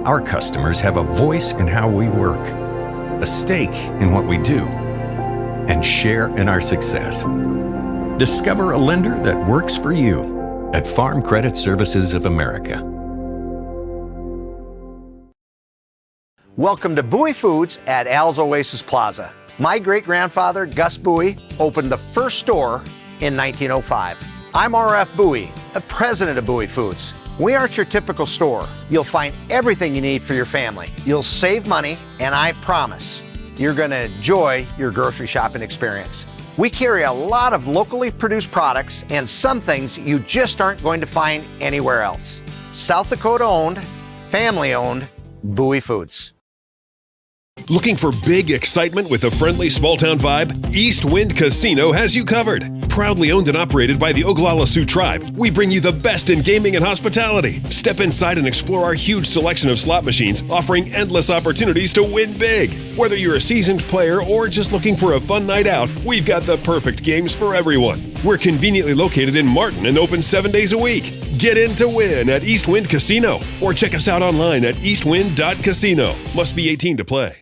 Our customers have a voice in how we work, a stake in what we do, and share in our success. Discover a lender that works for you at Farm Credit Services of America. Welcome to Bowie Foods at Al's Oasis Plaza. My great-grandfather, Gus Bowie, opened the first store in 1905. I'm R.F. Bowie, the president of Bowie Foods. We aren't your typical store. You'll find everything you need for your family. You'll save money, and I promise you're going to enjoy your grocery shopping experience. We carry a lot of locally produced products and some things you just aren't going to find anywhere else. South Dakota owned, family owned, Bowie Foods. Looking for big excitement with a friendly small-town vibe? East Wind Casino has you covered. Proudly owned and operated by the Oglala Sioux Tribe, we bring you the best in gaming and hospitality. Step inside and explore our huge selection of slot machines, offering endless opportunities to win big. Whether you're a seasoned player or just looking for a fun night out, we've got the perfect games for everyone. We're conveniently located in Martin and open 7 days a week. Get in to win at East Wind Casino or check us out online at eastwind.casino. Must be 18 to play.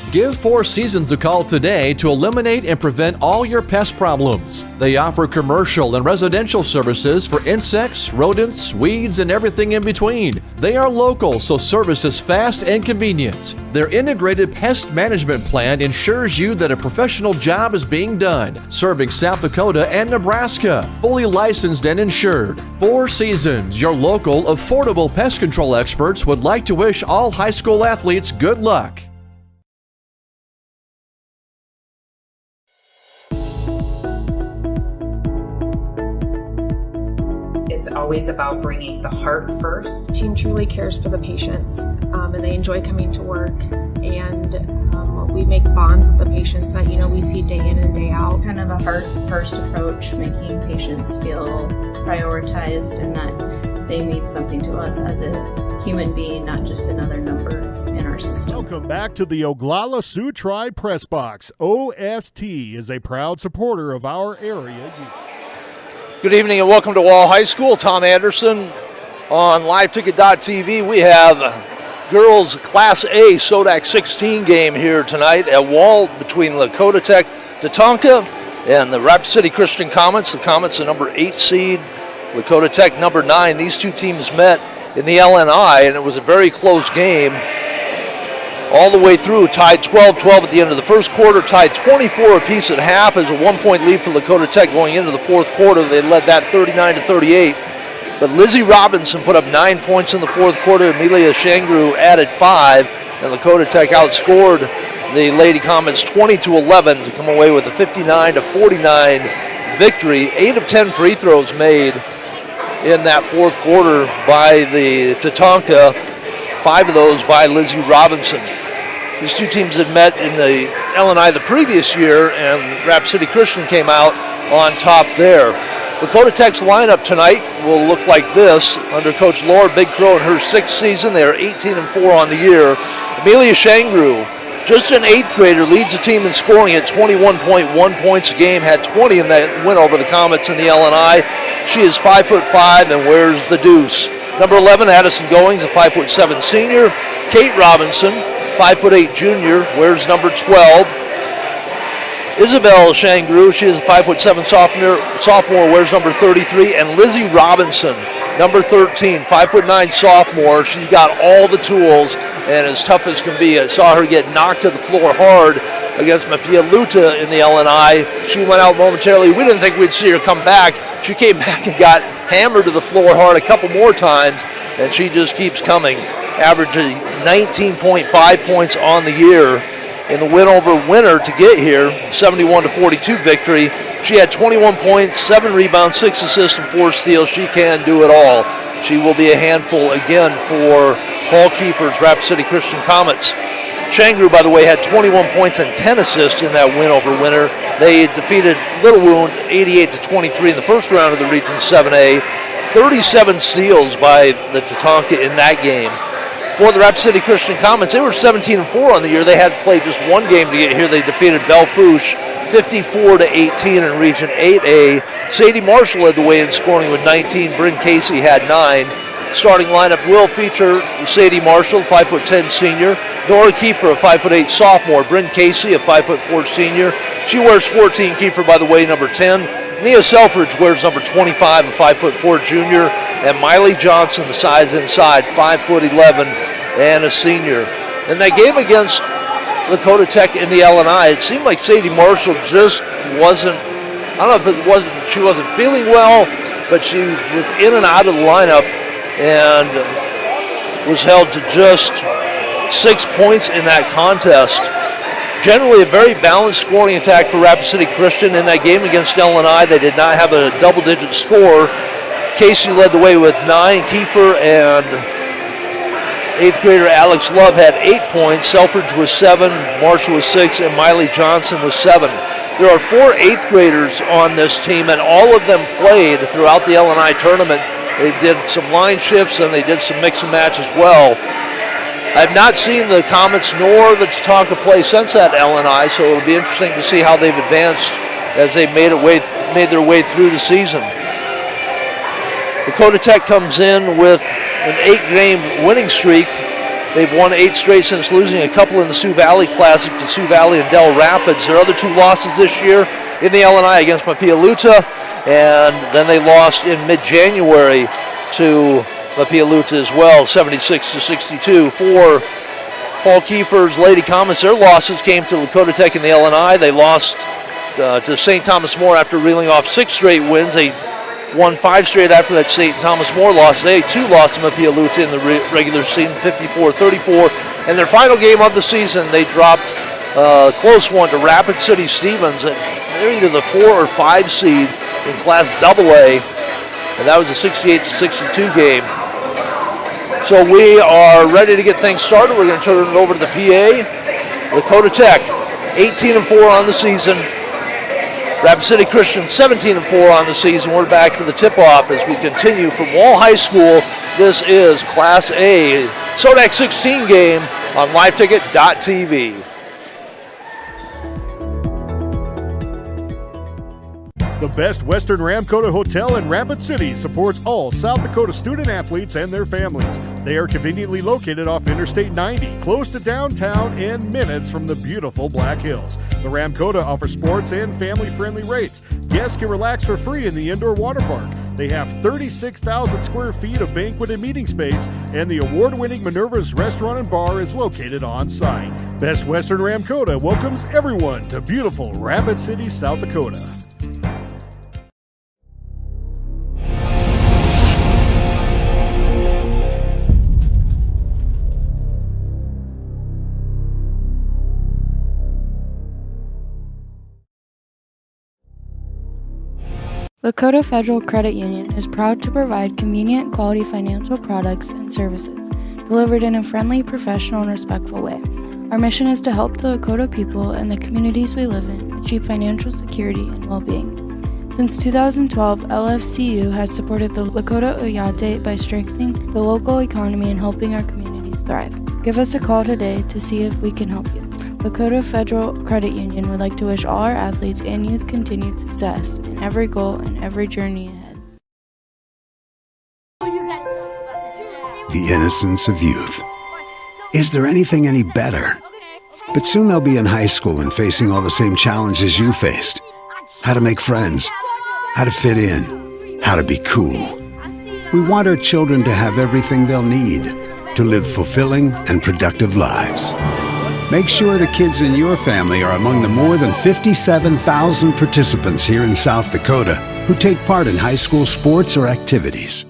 Give Four Seasons a call today to eliminate and prevent all your pest problems. They offer commercial and residential services for insects, rodents, weeds, and everything in between. They are local, so service is fast and convenient. Their integrated pest management plan ensures you that a professional job is being done, serving South Dakota and Nebraska. Fully licensed and insured. Four Seasons, your local, affordable pest control experts, would like to wish all high school athletes good luck. It's always about bringing the heart first. The team truly cares for the patients, and they enjoy coming to work, and we make bonds with the patients that we see day in and day out. Kind of a heart-first approach, making patients feel prioritized and that they mean something to us as a human being, not just another number in our system. Welcome back to the Oglala Sioux Tribe Press Box. OST is a proud supporter of our area youth. Good evening and welcome to Wall High School. Tom Anderson on LiveTicket.tv. We have girls Class A SoDak 16 game here tonight at Wall between Lakota Tech, Tatanka, and the Rapid City Christian Comets. The Comets, the number 8 seed, Lakota Tech, number 9. These two teams met in the LNI, and it was a very close game all the way through, tied 12-12 at the end of the first quarter, tied 24 apiece at half as a 1-point lead for Lakota Tech going into the fourth quarter. They led that 39-38. But Lizzie Robinson put up 9 points in the fourth quarter. Amelia Shangru added 5, and Lakota Tech outscored the Lady Comets 20-11 to come away with a 59-49 victory. 8 of 10 free throws made in that fourth quarter by the Tatanka, 5 of those by Lizzie Robinson. These two teams had met in the LNI the previous year, and Rapid City Christian came out on top there. Lakota Tech's lineup tonight will look like this. Under Coach Laura Big Crow in her 6th season, they are 18-4 on the year. Amelia Shangru, just an 8th grader, leads the team in scoring at 21.1 points a game, had 20 in that win over the Comets in the LNI. She is 5'5" and wears the deuce. Number 11, Addison Goings, a 5'7" senior. Kate Robinson, 5'8" junior, wears number 12. Isabel Shangru, she is a 5'7" sophomore, wears number 33. And Lizzie Robinson, number 13, 5'9" sophomore. She's got all the tools and as tough as can be. I saw her get knocked to the floor hard against Mapia Luta in the LNI. She went out momentarily. We didn't think we'd see her come back. She came back and got hammered to the floor hard a couple more times, and she just keeps coming, averaging 19.5 points on the year in the win over Winter to get here, 71-42 victory. She had 21 points, 7 rebounds, 6 assists, and 4 steals. She can do it all. She will be a handful again for Paul Kiefer's Rapid City Christian Comets. Shangru, by the way, had 21 points and 10 assists in that win over Winter. They defeated Little Wound 88-23 in the first round of the Region 7A. 37 steals by the Tatanka in that game. For the Rapid City Christian Comets, they were 17-4 on the year. They had played just one game to get here. They defeated Belfouche 54-18 in Region 8A. Sadie Marshall led the way in scoring with 19. Bryn Casey had 9. Starting lineup will feature Sadie Marshall, 5'10" senior, Nora Kiefer, a 5'8" sophomore, Bryn Casey, a 5'4" senior. She wears 14, Kiefer, by the way, number 10. Nia Selfridge wears number 25, a 5'4" junior, and Miley Johnson, the size inside, 5'11", and a senior. In that game against Lakota Tech in the LNI, it seemed like Sadie Marshall just wasn't, I don't know if it wasn't, she wasn't feeling well, but she was in and out of the lineup and was held to just 6 points in that contest. Generally a very balanced scoring attack for Rapid City Christian. In that game against LNI, they did not have a double-digit score. Casey led the way with 9. Kiefer and 8th grader Alex Love had 8 points. Selfridge was 7, Marshall was 6, and Miley Johnson was 7. There are 4 8th graders on this team, and all of them played throughout the LNI tournament. They did some line shifts, and they did some mix and match as well. I've not seen the Comets nor the Tatanka play since that LNI, so it'll be interesting to see how they've advanced as they made their way through the season. Lakota Tech comes in with an 8-game winning streak. They've won 8 straight since losing a couple in the Sioux Valley Classic to Sioux Valley and Del Rapids. Their other 2 losses this year in the LNI against Mapialuta, and then they lost in mid-January to Mapialuta as well, 76-62. For Paul Kiefer's Lady Comets, their losses came to Lakota Tech in the LNI. They lost to St. Thomas More after reeling off 6 straight wins. They won 5 straight after that St. Thomas More loss. They too lost to Mapialuta in the regular season, 54-34. In their final game of the season, they dropped a close one to Rapid City Stevens. They're either the 4 or 5 seed in Class AA, and that was a 68-62 game. So we are ready to get things started. We're going to turn it over to the PA. Lakota Tech, 18-4 on the season. Rapid City Christian, 17-4 on the season. We're back for the tip-off as we continue from Wall High School. This is Class A SoDak 16 game on liveticket.tv. The Best Western Ramkota Hotel in Rapid City supports all South Dakota student athletes and their families. They are conveniently located off Interstate 90, close to downtown and minutes from the beautiful Black Hills. The Ramkota offers sports and family-friendly rates. Guests can relax for free in the indoor water park. They have 36,000 square feet of banquet and meeting space, and the award-winning Minerva's Restaurant and Bar is located on site. Best Western Ramkota welcomes everyone to beautiful Rapid City, South Dakota. Lakota Federal Credit Union is proud to provide convenient, quality financial products and services delivered in a friendly, professional, and respectful way. Our mission is to help the Lakota people and the communities we live in achieve financial security and well-being. Since 2012, LFCU has supported the Lakota Oyate by strengthening the local economy and helping our communities thrive. Give us a call today to see if we can help you. Lakota Federal Credit Union would like to wish all our athletes and youth continued success in every goal and every journey ahead. The innocence of youth. Is there anything any better? But soon they'll be in high school and facing all the same challenges you faced. How to make friends, how to fit in, how to be cool. We want our children to have everything they'll need to live fulfilling and productive lives. Make sure the kids in your family are among the more than 57,000 participants here in South Dakota who take part in high school sports or activities.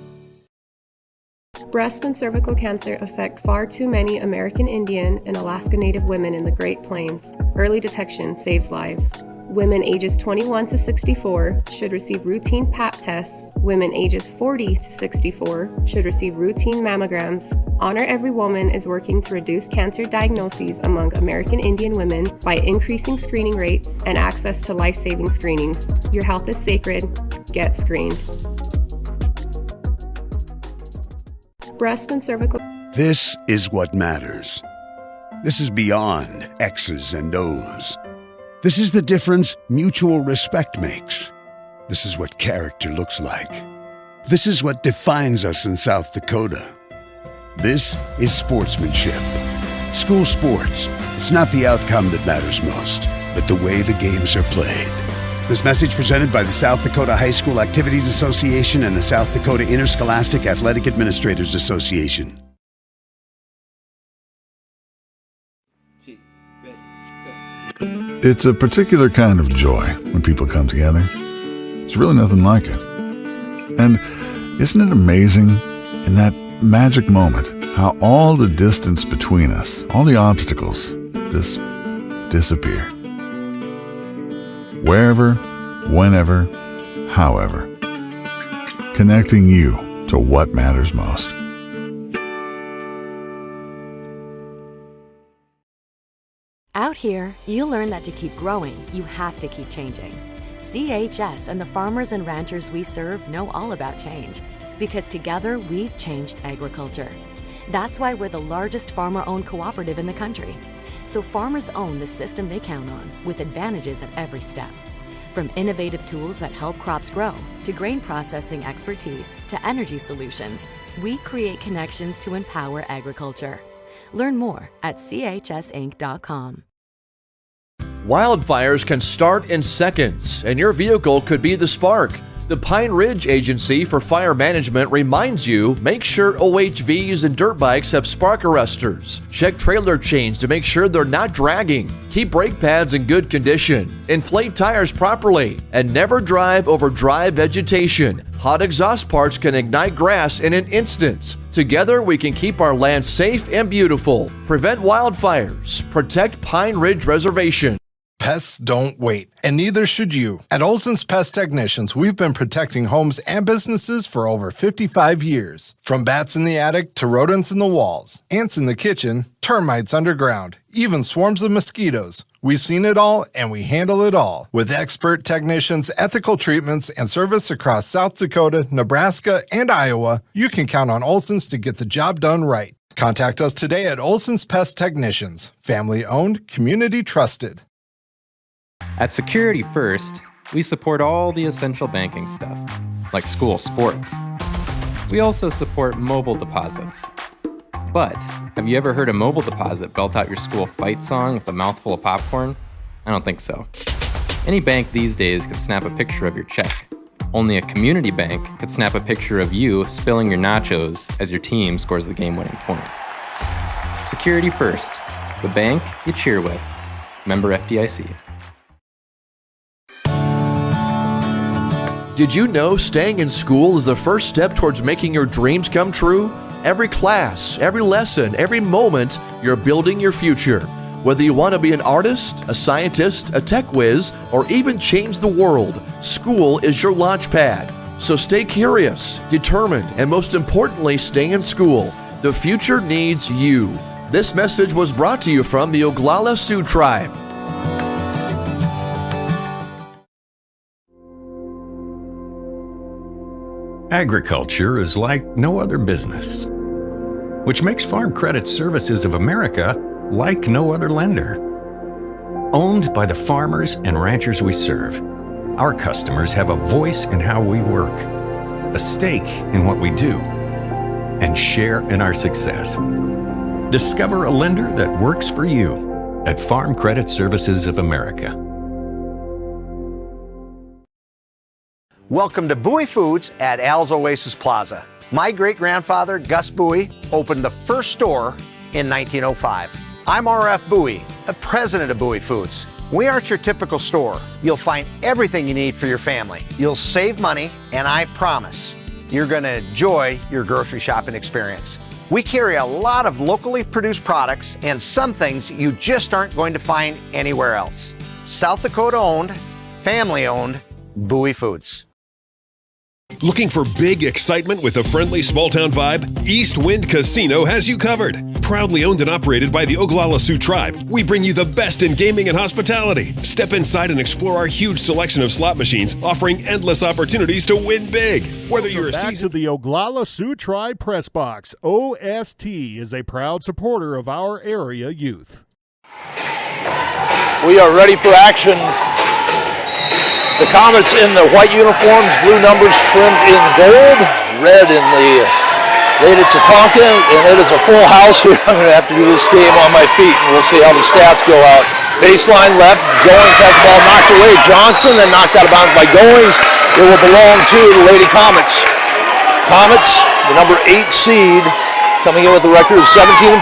Breast and cervical cancer affect far too many American Indian and Alaska Native women in the Great Plains. Early detection saves lives. Women ages 21 to 64 should receive routine Pap tests. Women ages 40 to 64 should receive routine mammograms. Honor Every Woman is working to reduce cancer diagnoses among American Indian women by increasing screening rates and access to life-saving screenings. Your health is sacred. Get screened. Breast and cervical. This is what matters. This is beyond X's and O's. This is the difference mutual respect makes. This is what character looks like. This is what defines us in South Dakota. This is sportsmanship. School sports. It's not the outcome that matters most, but the way the games are played. This message presented by the South Dakota High School Activities Association and the South Dakota Interscholastic Athletic Administrators Association. It's a particular kind of joy when people come together. It's really nothing like it. And isn't it amazing in that magic moment how all the distance between us, all the obstacles, just disappear? Wherever, whenever, however. Connecting you to what matters most. Out here, you learn that to keep growing, you have to keep changing. CHS and the farmers and ranchers we serve know all about change, because together we've changed agriculture. That's why we're the largest farmer-owned cooperative in the country. So farmers own the system they count on, with advantages at every step. From innovative tools that help crops grow, to grain processing expertise, to energy solutions, we create connections to empower agriculture. Learn more at chsinc.com. Wildfires can start in seconds, and your vehicle could be the spark. The Pine Ridge Agency for Fire Management reminds you, make sure OHVs and dirt bikes have spark arresters. Check trailer chains to make sure they're not dragging. Keep brake pads in good condition. Inflate tires properly. And never drive over dry vegetation. Hot exhaust parts can ignite grass in an instant. Together, we can keep our land safe and beautiful. Prevent wildfires. Protect Pine Ridge Reservation. Pests don't wait, and neither should you. At Olson's Pest Technicians, we've been protecting homes and businesses for over 55 years. From bats in the attic to rodents in the walls, ants in the kitchen, termites underground, even swarms of mosquitoes. We've seen it all, and we handle it all. With expert technicians, ethical treatments, and service across South Dakota, Nebraska, and Iowa, you can count on Olson's to get the job done right. Contact us today at Olson's Pest Technicians. Family-owned, community-trusted. At Security First, we support all the essential banking stuff, like school sports. We also support mobile deposits. But have you ever heard a mobile deposit belt out your school fight song with a mouthful of popcorn? I don't think so. Any bank these days could snap a picture of your check. Only a community bank could snap a picture of you spilling your nachos as your team scores the game-winning point. Security First, the bank you cheer with. Member FDIC. Did you know staying in school is the first step towards making your dreams come true? Every class, every lesson, every moment, you're building your future. Whether you want to be an artist, a scientist, a tech whiz, or even change the world, school is your launch pad. So stay curious, determined, and most importantly, stay in school. The future needs you. This message was brought to you from the Oglala Sioux Tribe. Agriculture is like no other business, which makes Farm Credit Services of America like no other lender. Owned by the farmers and ranchers we serve, our customers have a voice in how we work, a stake in what we do, and share in our success. Discover a lender that works for you at Farm Credit Services of America. Welcome to Bowie Foods at Al's Oasis Plaza. My great-grandfather, Gus Bowie, opened the first store in 1905. I'm RF Bowie, the president of Bowie Foods. We aren't your typical store. You'll find everything you need for your family. You'll save money, and I promise you're going to enjoy your grocery shopping experience. We carry a lot of locally produced products and some things you just aren't going to find anywhere else. South Dakota-owned, family-owned, Bowie Foods. Looking for big excitement with a friendly small-town vibe? East Wind Casino has you covered. Proudly owned and operated by the Oglala Sioux Tribe, we bring you the best in gaming and hospitality. Step inside and explore our huge selection of slot machines, offering endless opportunities to win big. Whether you're back to the Oglala Sioux Tribe Press Box. OST is a proud supporter of our area youth. We are ready for action. The Comets in the white uniforms, blue numbers trimmed in gold, red in the Lady Tatanka, and it is a full house here. I'm going to have to do this game on my feet, and we'll see how the stats go out. Baseline left, Goings has the ball knocked away. Johnson then knocked out of bounds by Goings. It will belong to the Lady Comets. Comets, the number 8 seed, coming in with a record of 17-4.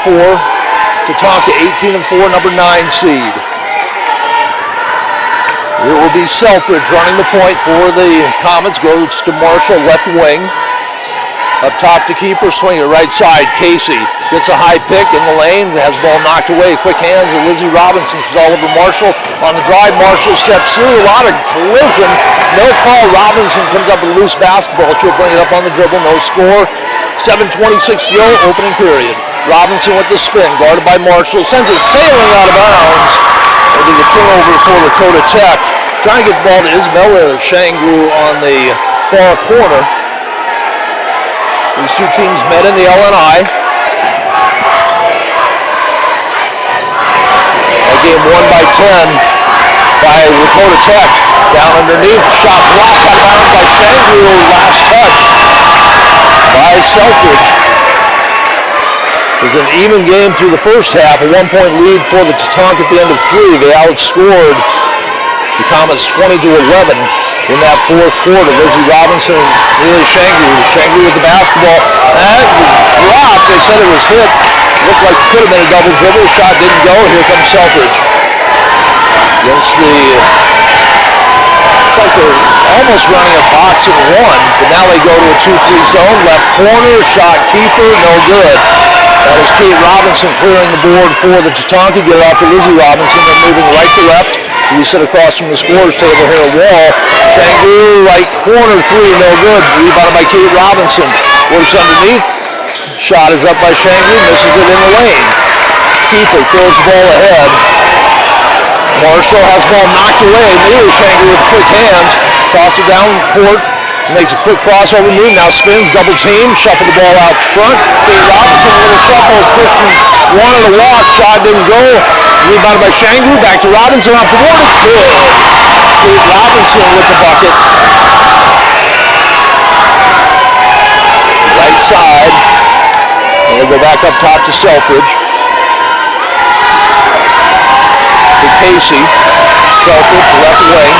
Tatanka 18-4, number 9 seed. It will be Selfridge running the point for the Comets. Goes to Marshall, left wing. Up top to Kiefer, swing it right side. Casey gets a high pick in the lane, has the ball knocked away. Quick hands of Lizzie Robinson. She's all over Marshall. On the drive, Marshall steps through. A lot of collision. No call. Robinson comes up with a loose basketball. She'll bring it up on the dribble. No score. 7:26 to go, opening period. Robinson with the spin, guarded by Marshall. Sends it sailing out of bounds. It'll be the turnover for Lakota Tech. Trying to get the ball to Isabella Shangru on the far corner. These two teams met in the LNI. That game won by 10 by Lakota Tech. Down underneath, shot blocked out of bounds by Shangru. Last touch by Selfridge. It was an even game through the first half. A 1-point lead for the Tatanka at the end of 3. They outscored the Comets 20-11 in that fourth quarter. Lizzie Robinson and Neely Shangru. Shangru with the basketball. That was dropped. They said it was hit. Looked like it could have been a double dribble. Shot didn't go. Here comes Selfridge. Against the... It's like they're almost running a box and one, but now they go to a 2-3 zone. Left corner, shot Kiefer, no good. That is Kate Robinson clearing the board for the Tatanka. Get it off to Lizzie Robinson. They're moving right to left. So we sit across from the scorer's table here at Wall. Shangru, right corner, 3, no good. Rebounded by Kate Robinson. Works underneath. Shot is up by Shangru, misses it in the lane. Kiefer throws the ball ahead. Marshall has the ball knocked away. Neely Shangru with quick hands. Tossed it down court. Makes a quick crossover move. Now spins, double team. Shuffle the ball out front. Kate Robinson with a shuffle. Christian wanted to walk. Shot didn't go. Rebounded by Shangru. Back to Robinson off the board. It's good. Kate Robinson with the bucket. Right side. And they go back up top to Selfridge. To Casey. Selfridge, left wing.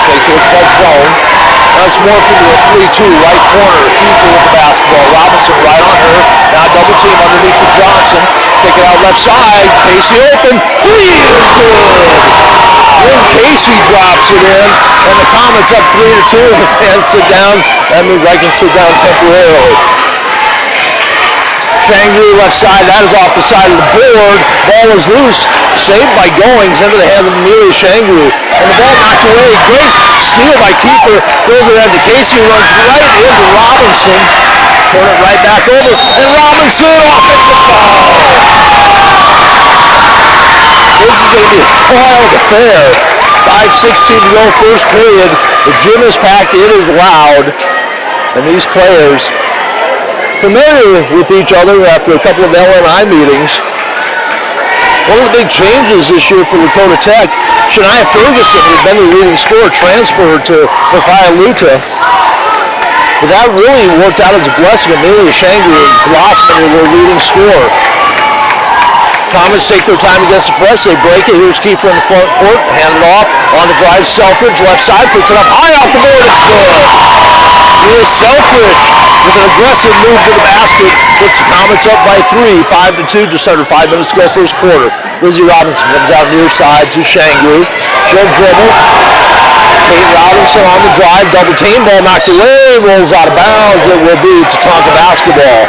Takes it with zone. That's more for the 3-2, right corner. Kiefer with the basketball. Robinson right on her. Now double team underneath to Johnson. Pick it out left side. Casey open. 3 is good. When Casey drops it in, and the Comets up 3-2, and the fans sit down. That means I can sit down temporarily. Shangru left side, that is off the side of the board. Ball is loose, saved by Goings into the hands of Amelia Shangru. And the ball knocked away. Grace, steal by Kiefer, throws it out to Casey, runs right into Robinson. Turn it right back over, and Robinson, offensive foul. This is going to be a wild affair. 5:16 to go, first period. The gym is packed, it is loud. And these players, familiar with each other after a couple of LNI meetings. One of the big changes this year for Lakota Tech, Shania Ferguson, who's been the leading scorer, transferred to Luta. But that really worked out as a blessing. Amelia Shangru is blossoming with their leading scorer. Comets take their time against the press. They break it. Here's Kiefer in the front court. Hand it off. On the drive, Selfridge, left side. Puts it up high off the board. It's good. Here's Selfridge with an aggressive move to the basket. Puts the Comets up by 3. 5-2. Just under 5 minutes to go first quarter. Lizzie Robinson comes out near side to Shangru. She'll dribble. Kate Robinson on the drive. Double team. Ball knocked away. Rolls out of bounds. It will be Tatanka basketball.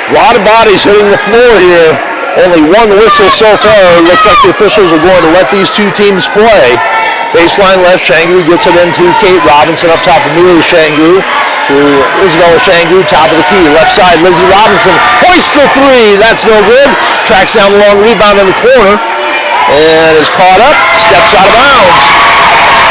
A lot of bodies hitting the floor here. Only one whistle so far. It looks like the officials are going to let these two teams play. Baseline left, Shangru gets it into Kate Robinson. Up top, Amelia Shangru to Isabella Shangru, top of the key. Left side, Lizzie Robinson hoists the 3. That's no good. Tracks down the long rebound in the corner and is caught up. Steps out of bounds.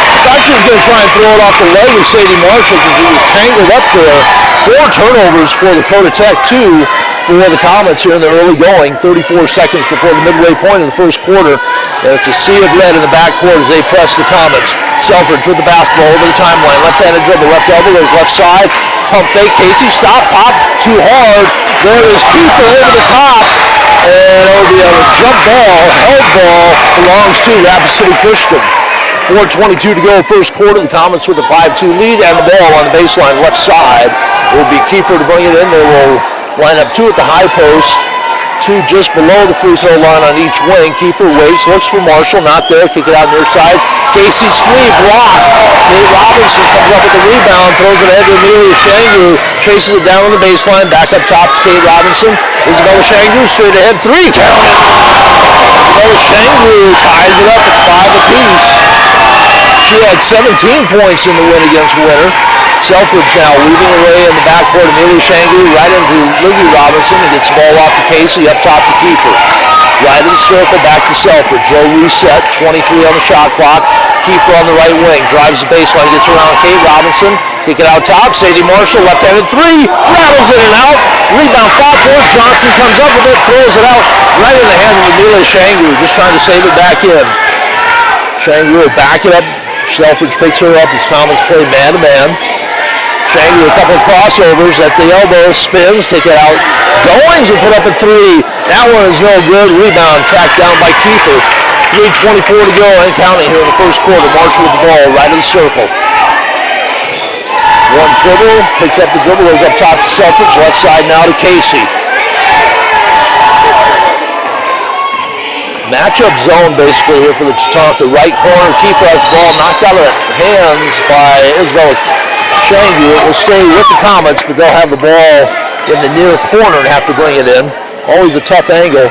I thought she was going to try and throw it off the leg of Sadie Marshall because he was tangled up there. 4 turnovers for Lakota Tech, 2 for the Comets here in the early going. 34 seconds before the midway point of the first quarter. And it's a sea of red in the backcourt as they press the Comets. Selfridge with the basketball over the timeline. Left-handed dribble, left elbow, goes left side. Pump fake, Casey, stop, pop, too hard. There is Keeper over the top. And it'll be a jump ball, held ball, belongs to Rapid City Christian. 4:22 to go, first quarter. The Comets with a 5-2 lead, and the ball on the baseline left side. It will be Kiefer to bring it in. They will line up 2 at the high post, 2 just below the free throw line on each wing. Kiefer waits, looks for Marshall, not there. Kick it out near side. Casey's 3 blocked. Nate Robinson comes up with the rebound, throws it ahead to Amelia Shangu, chases it down on the baseline, back up top to Kate Robinson. Isabella Shangu straight ahead, 3 counted. Isabella Shangu ties it up at 5 apiece. She had 17 points in the win against Winter. Selfridge now weaving away in the backcourt. Amelia Shangu right into Lizzie Robinson and gets the ball off to Casey, up top to Kiefer. Right in the circle, back to Selfridge. Low reset, 23 on the shot clock. Kiefer on the right wing, drives the baseline, gets around Kate Robinson. Kick it out top, Sadie Marshall, left-handed 3, rattles in and out. Rebound, foul court, Johnson comes up with it, throws it out right in the hands of Amelia Shangu, just trying to save it back in. Shangu will back it up. Selfridge picks her up as Comets play man-to-man. Shangu a couple of crossovers at the elbow, spins, take it out. Goings will put up a 3. That one is no good. Rebound tracked down by Kiefer. 3:24 to go and counting here in the first quarter. Marshall with the ball right in the circle. One dribble, picks up the dribble, goes up top to Selfridge. Left side now to Casey. Matchup zone basically here for the Tatanka. Right corner, Kiefer has the ball knocked out of the hands by Isabella Shangu. It will stay with the Comets, but they'll have the ball in the near corner and have to bring it in. Always a tough angle.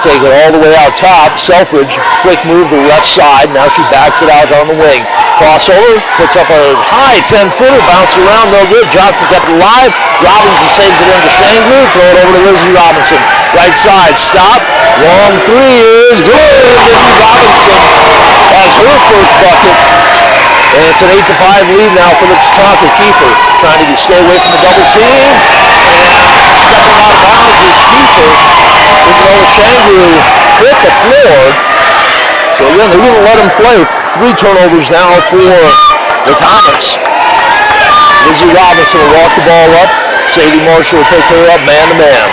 Take it all the way out top. Selfridge, quick move to the left side. Now she backs it out on the wing. Crossover, puts up a high 10-footer, bounce around, no good. Johnson kept it alive. Robinson saves it into Shangu. Throw it over to Lizzie Robinson. Right side, stop. Long 3 is good. Lizzie Robinson has her first bucket. And it's an 8-5 lead now for the Tatanka. Kiefer trying to stay away from the double team. And stepping out of bounds is Kiefer. Isabella Shangu hit the floor. So again, they're going to let him play. 3 turnovers now for the Comets. Lizzie Robinson will walk the ball up. Sadie Marshall will pick her up man-to-man.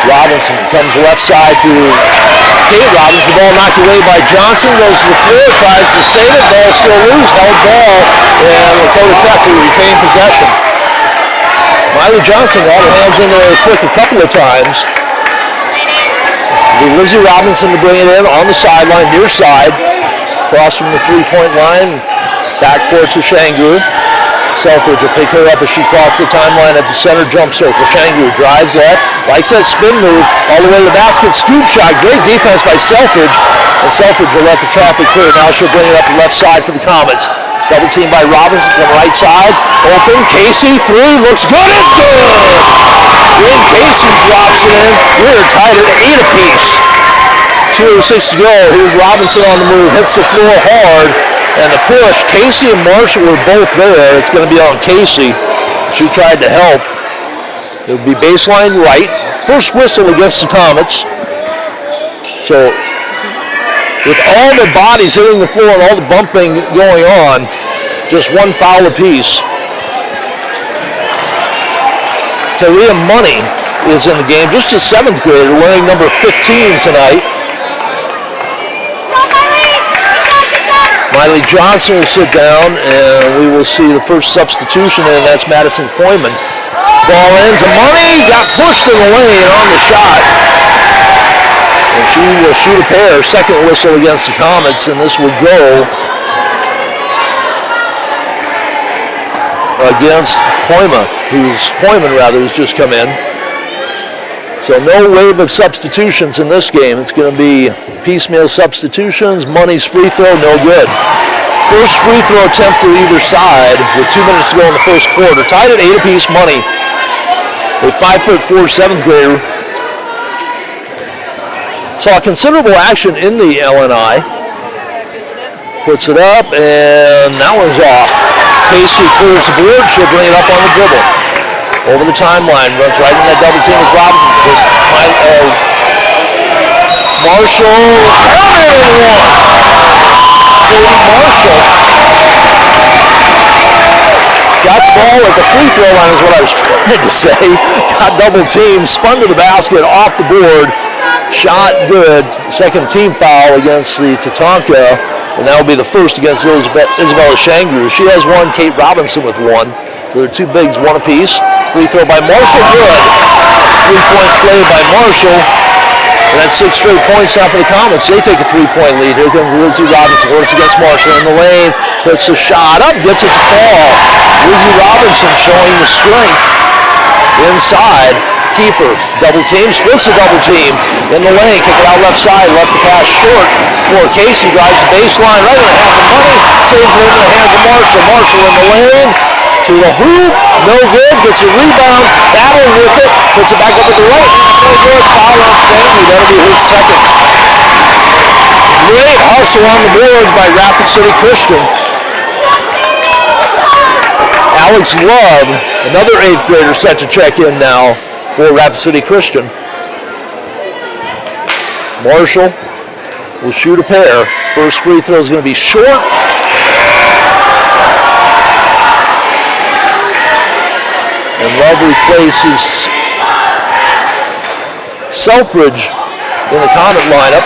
Robinson comes left side to Kate Robinson. The ball knocked away by Johnson. Goes to the floor, tries to save it. Ball still loose. Held ball. And Lakota Tech will retain possession. Miley Johnson got her hands in there quick a couple of times. Lizzie Robinson to bring it in on the sideline, near side. Across from the 3-point line. Backcourt to Shangu. Selfridge will pick her up as she crosses the timeline at the center jump circle. Shangu drives left, likes that spin move, all the way to the basket, scoop shot. Great defense by Selfridge, and Selfridge will let the traffic clear. Now she'll bring it up the left side for the Comets. Double team by Robinson from the right side. Open, Casey, 3, looks good, it's good! When Casey drops it in, we're tied at 8 apiece. 2:06 to go, here's Robinson on the move, hits the floor hard. And the push, Casey and Marshall were both there. It's going to be on Casey. She tried to help. It would be baseline right. First whistle against the Comets. So, with all the bodies hitting the floor and all the bumping going on, just 1 foul apiece. Taria Money is in the game, just a 7th grader, wearing number 15 tonight. Miley Johnson will sit down, and we will see the first substitution, and that's Madison Koyman. Ball into Money, got pushed in the lane on the shot. And she will shoot a pair. Second whistle against the Comets, and this will go against Koyman, who's just come in. So no wave of substitutions in this game. It's going to be piecemeal substitutions. Money's free throw, no good. First free throw attempt for either side with 2 minutes to go in the first quarter. Tied at 8 apiece. Money, a 5'4" 7th grader. Saw considerable action in the LNI. Puts it up, and that one's off. Casey clears the board. She'll bring it up on the dribble. Over the timeline, runs right in that double team with Robinson. Marshall, Sadie Marshall got the ball at the free throw line is what I was trying to say. Got double teamed, spun to the basket, off the board. Shot good. Second team foul against the Tatanka, and that will be the first against Isabella Shangru. She has one, Kate Robinson with one. So they're two bigs, one apiece. Free throw by Marshall, good. 3-point play by Marshall. And that's 6 straight points now for the Comets. They take a 3-point lead. Here comes Lizzie Robinson, works against Marshall in the lane. Puts the shot up, gets it to fall. Lizzie Robinson showing the strength inside. Keeper, double team, splits the double team in the lane, kick it out left side, left the pass short for Casey, drives the baseline, right in the hands of Money, saves it into the hands of Marshall. Marshall in the lane, to the hoop, no good, gets a rebound, battling with it, puts it back up at the right, no good, foul on Shangru, that'll be his second. Great hustle on the boards by Rapid City Christian. Alex Love, another 8th grader set to check in now for Rapid City Christian. Marshall will shoot a pair. First free throw is going to be short. And Love replaces Selfridge in the Comet lineup.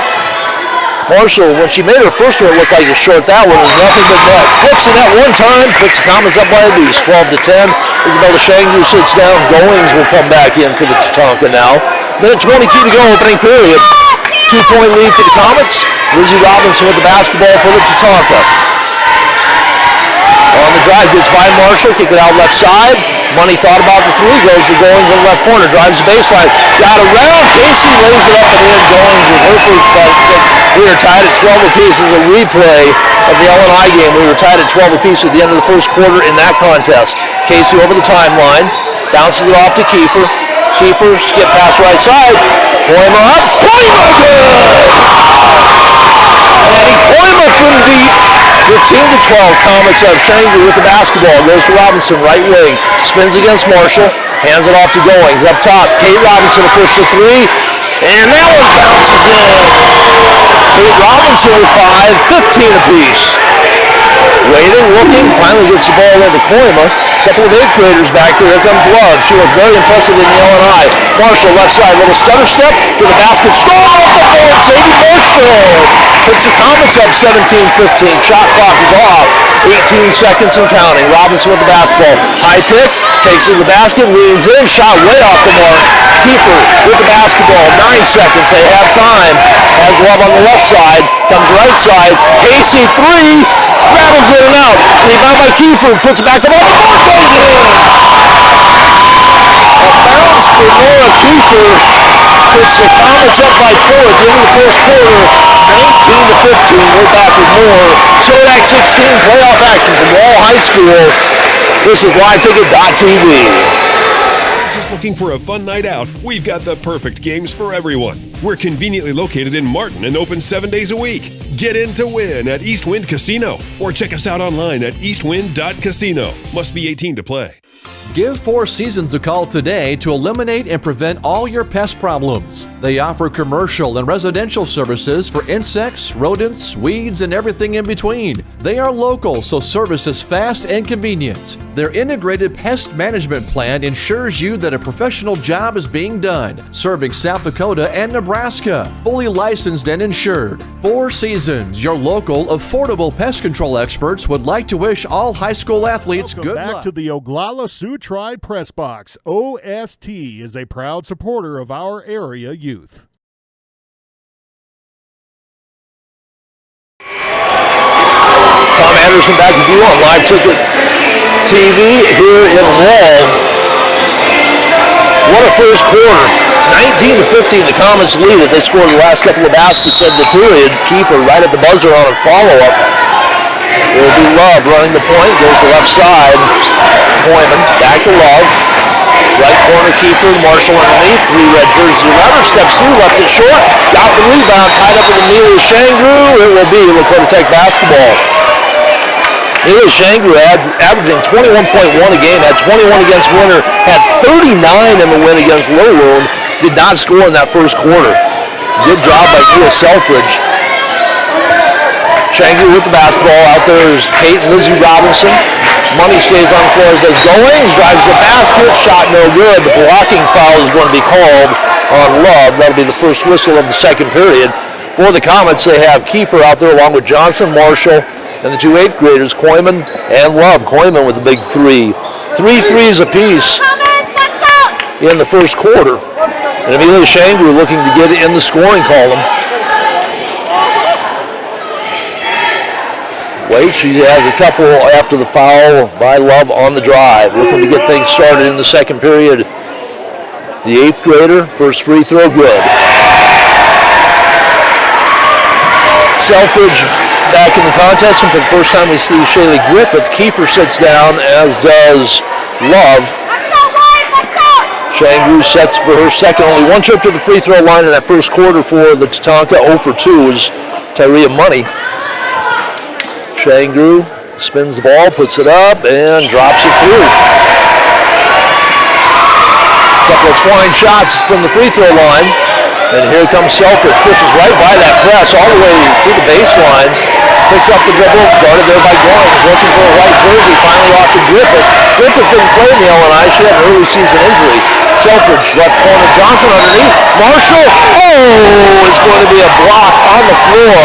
Marshall, when she made her first one, it looked like a short. That one was nothing but net. Flips the net one time, puts the Comets up by a deuce, 12-10. Isabella Shangru sits down. Goings will come back in for the Tatanka now. Minute 22 to go, opening period. 2-point lead for the Comets. Lizzie Robinson with the basketball for the Tatanka. On the drive, gets by Marshall, kick it out left side. Money thought about the three, goes to Goings in the left corner, drives the baseline. Got around, Casey lays it up and in. Goings with her first bucket. We are tied at 12 apiece. This is a replay of the LNI game. We were tied at 12 apiece at the end of the first quarter in that contest. Casey over the timeline, bounces it off to Kiefer. Kiefer, skip pass right side. Koima up, Koima good! Maddie Koima from deep. 15-12, Comets have Shangru with the basketball. Goes to Robinson, right wing. Spins against Marshall. Hands it off to Goings. Up top, Kate Robinson will push the three. And that one bounces in. Kate Robinson with 5, 15 apiece. Waiting, looking, finally gets the ball into Koima. Couple of 8th graders back there. Here comes Love. She looked very impressive in the LNI. Marshall, left side, little stutter step to the basket. Score off the board, Sadie Marshall. Puts the Comets up 17-15. Shot clock is off. 18 seconds and counting. Robinson with the basketball. High pick, takes it to the basket, leans in, shot way off the mark. Keeper with the basketball. 9 seconds. They have time. Has Love on the left side. Comes right side. Casey, three. Rattles in and out. Rebound by Kiefer. Puts it back up. Oh, goes in. A bounce for Nora Kiefer. Puts the Comets up by 4 at the end of the first quarter. 19-15. We're back with more SoDak 16 playoff action from Wall High School. This is LiveTicket.tv. Just looking for a fun night out? We've got the perfect games for everyone. We're conveniently located in Martin and open 7 days a week. Get in to win at East Wind Casino or check us out online at eastwind.casino. Must be 18 to play. Give Four Seasons a call today to eliminate and prevent all your pest problems. They offer commercial and residential services for insects, rodents, weeds, and everything in between. They are local, so service is fast and convenient. Their integrated pest management plan ensures you that a professional job is being done, serving South Dakota and Nebraska. Fully licensed and insured. Four Seasons, your local, affordable pest control experts, would like to wish all high school athletes good luck. Back to the Oglala Sioux Tribe Press Box. OST is a proud supporter of our area youth. Tom Anderson back with you on Live Ticket TV here in Wall. What a first quarter. 19-15, the Comets lead it. They scored the last couple of baskets of the period. Keeper right at the buzzer on a follow-up. It will be Love running the point. Goes to left side. Hoyman back to Love. Right corner Keeper. Marshall underneath. 3 red jersey runner. Steps through. Left it short. Got the rebound. Tied up with Amelia Shangru. It will be Lakota Tech basketball. Amelia Shangru averaging 21.1 a game. Had 21 against Winter. Had 39 in the win against Lowloon. Did not score in that first quarter. Good job by Neil Selfridge. Shangri with the basketball. Out there is Kate and Lizzie Robinson. Money stays on the floor as they're going. Drives the basket. Shot no good. The blocking foul is going to be called on Love. That'll be the first whistle of the second period. For the Comets, they have Kiefer out there along with Johnson, Marshall, and the two 8th graders, Koyman and Love. Koyman with a big 3. 3 threes apiece in the first quarter. And Amelia Shangri looking to get in the scoring column. Wait, she has a couple after the foul by Love on the drive. Looking to get things started in the second period. The 8th grader, first free throw, good. Selfridge back in the contest, and for the first time we see Shaylee Griffith. Kiefer sits down, as does Love. Shangri sets for her second. Only one trip to the free throw line in that first quarter for the Tatanka. 0 for 2 is Tyria Money. Shangri spins the ball, puts it up, and drops it through. A couple of twine shots from the free throw line. And here comes Selfridge, pushes right by that press all the way to the baseline. Picks up the dribble, guarded there by Goins, looking for a white jersey, finally off to Griffith. Griffith didn't play in the LNI, she had an early season injury. Selfridge, left corner, Johnson underneath. Marshall, it's going to be a block on the floor.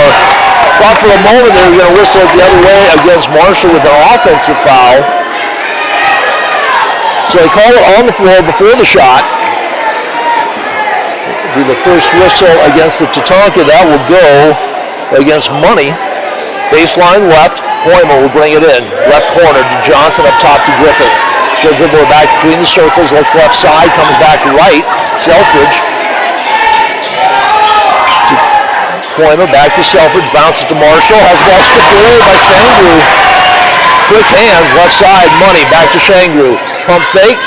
Thought for a moment they were going to whistle it the other way against Marshall with an offensive foul. So they call it on the floor before the shot. Be the first whistle against the Tatanka. That will go against Money. Baseline left. Koyma will bring it in. Left corner to Johnson, up top to Griffith. She'll dribble it back between the circles. Looks left side. Comes back right. Selfridge. Koyma back to Selfridge. Bounces to Marshall. Has ball stripped away by Shangri. Quick hands. Left side. Money. Back to Shangri. Pump fake.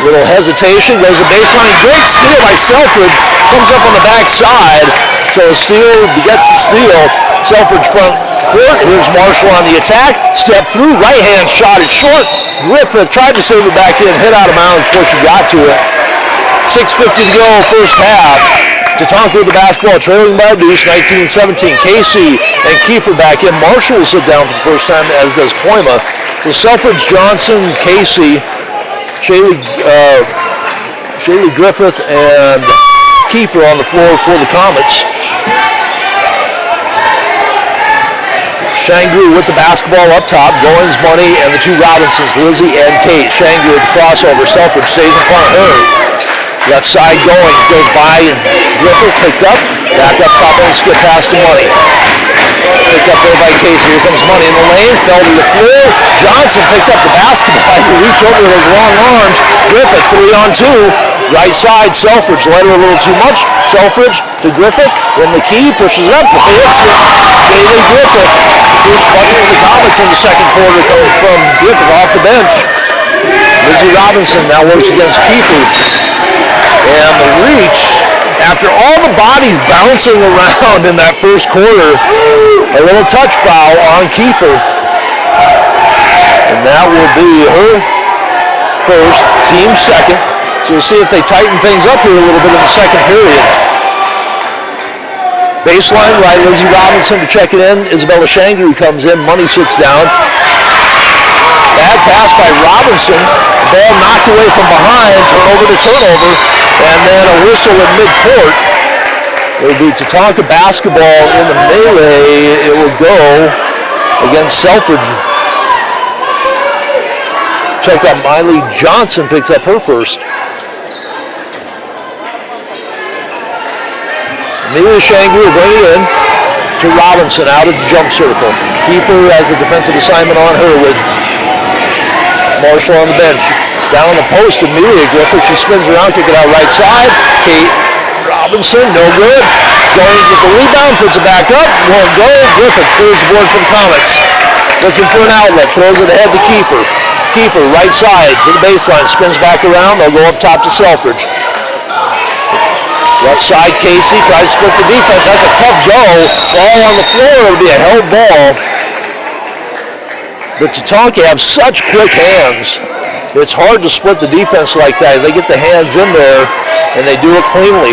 Little hesitation, goes to baseline, great steal by Selfridge, comes up on the backside, so a steal begets a steal. Selfridge front court, here's Marshall on the attack, step through, right hand shot is short. Griffith tried to save it back in, hit out of bounds before she got to it. 6:50 to go, first half. Tatanka with the basketball, trailing by a deuce, 19-17. Casey and Kiefer back in. Marshall will sit down for the first time, as does Koyma. So Selfridge, Johnson, Casey, Shaylee Griffith and Kiefer on the floor for the Comets. Shangri with the basketball up top. Goins, Money, and the two Robinsons, Lizzie and Kate. Shangri with the crossover. Selfridge stays in front of her. Left side Goins goes by, and Griffith picked up. Back up top and skip pass to Money. Picked up there by Casey. Here comes Money in the lane. Fell to the floor. Johnson picks up the basketball. He reached over with his long arms. Griffith 3-on-2. Right side, Selfridge led her a little too much. Selfridge to Griffith. In the key, pushes it up. But they hits it. Shaylee Griffith. First bucket for the Comets in the second quarter comes from Griffith off the bench. Lizzie Robinson now works against Kiefer. And the reach, after all the bodies bouncing around in that first quarter, a little touch foul on Kiefer. And that will be her first, team second. So we'll see if they tighten things up here a little bit in the second period. Baseline right, Lizzie Robinson to check it in. Isabella Shangri comes in, Money sits down. Bad pass by Robinson. Ball knocked away from behind, turnover to turnover, and then a whistle in midcourt. It will be Tatanka basketball in the melee. It will go against Selfridge. Check that, Miley Johnson picks up her first. Amelia Shangri will bring it in to Robinson out of the jump circle. Kiefer has a defensive assignment on her with Marshall on the bench. Down on the post, Amelia Griffith. She spins around, kick it out right side. Kate Robinson, no good. Goins with the rebound, puts it back up. Won't go. Griffith clears the board for the Comets. Looking for an outlet, throws it ahead to Kiefer. Kiefer, right side to the baseline, spins back around. They'll go up top to Selfridge. Left side, Casey tries to split the defense. That's a tough go. Ball on the floor. It'll be a held ball. The Tatanka have such quick hands. It's hard to split the defense like that. They get the hands in there, and they do it cleanly.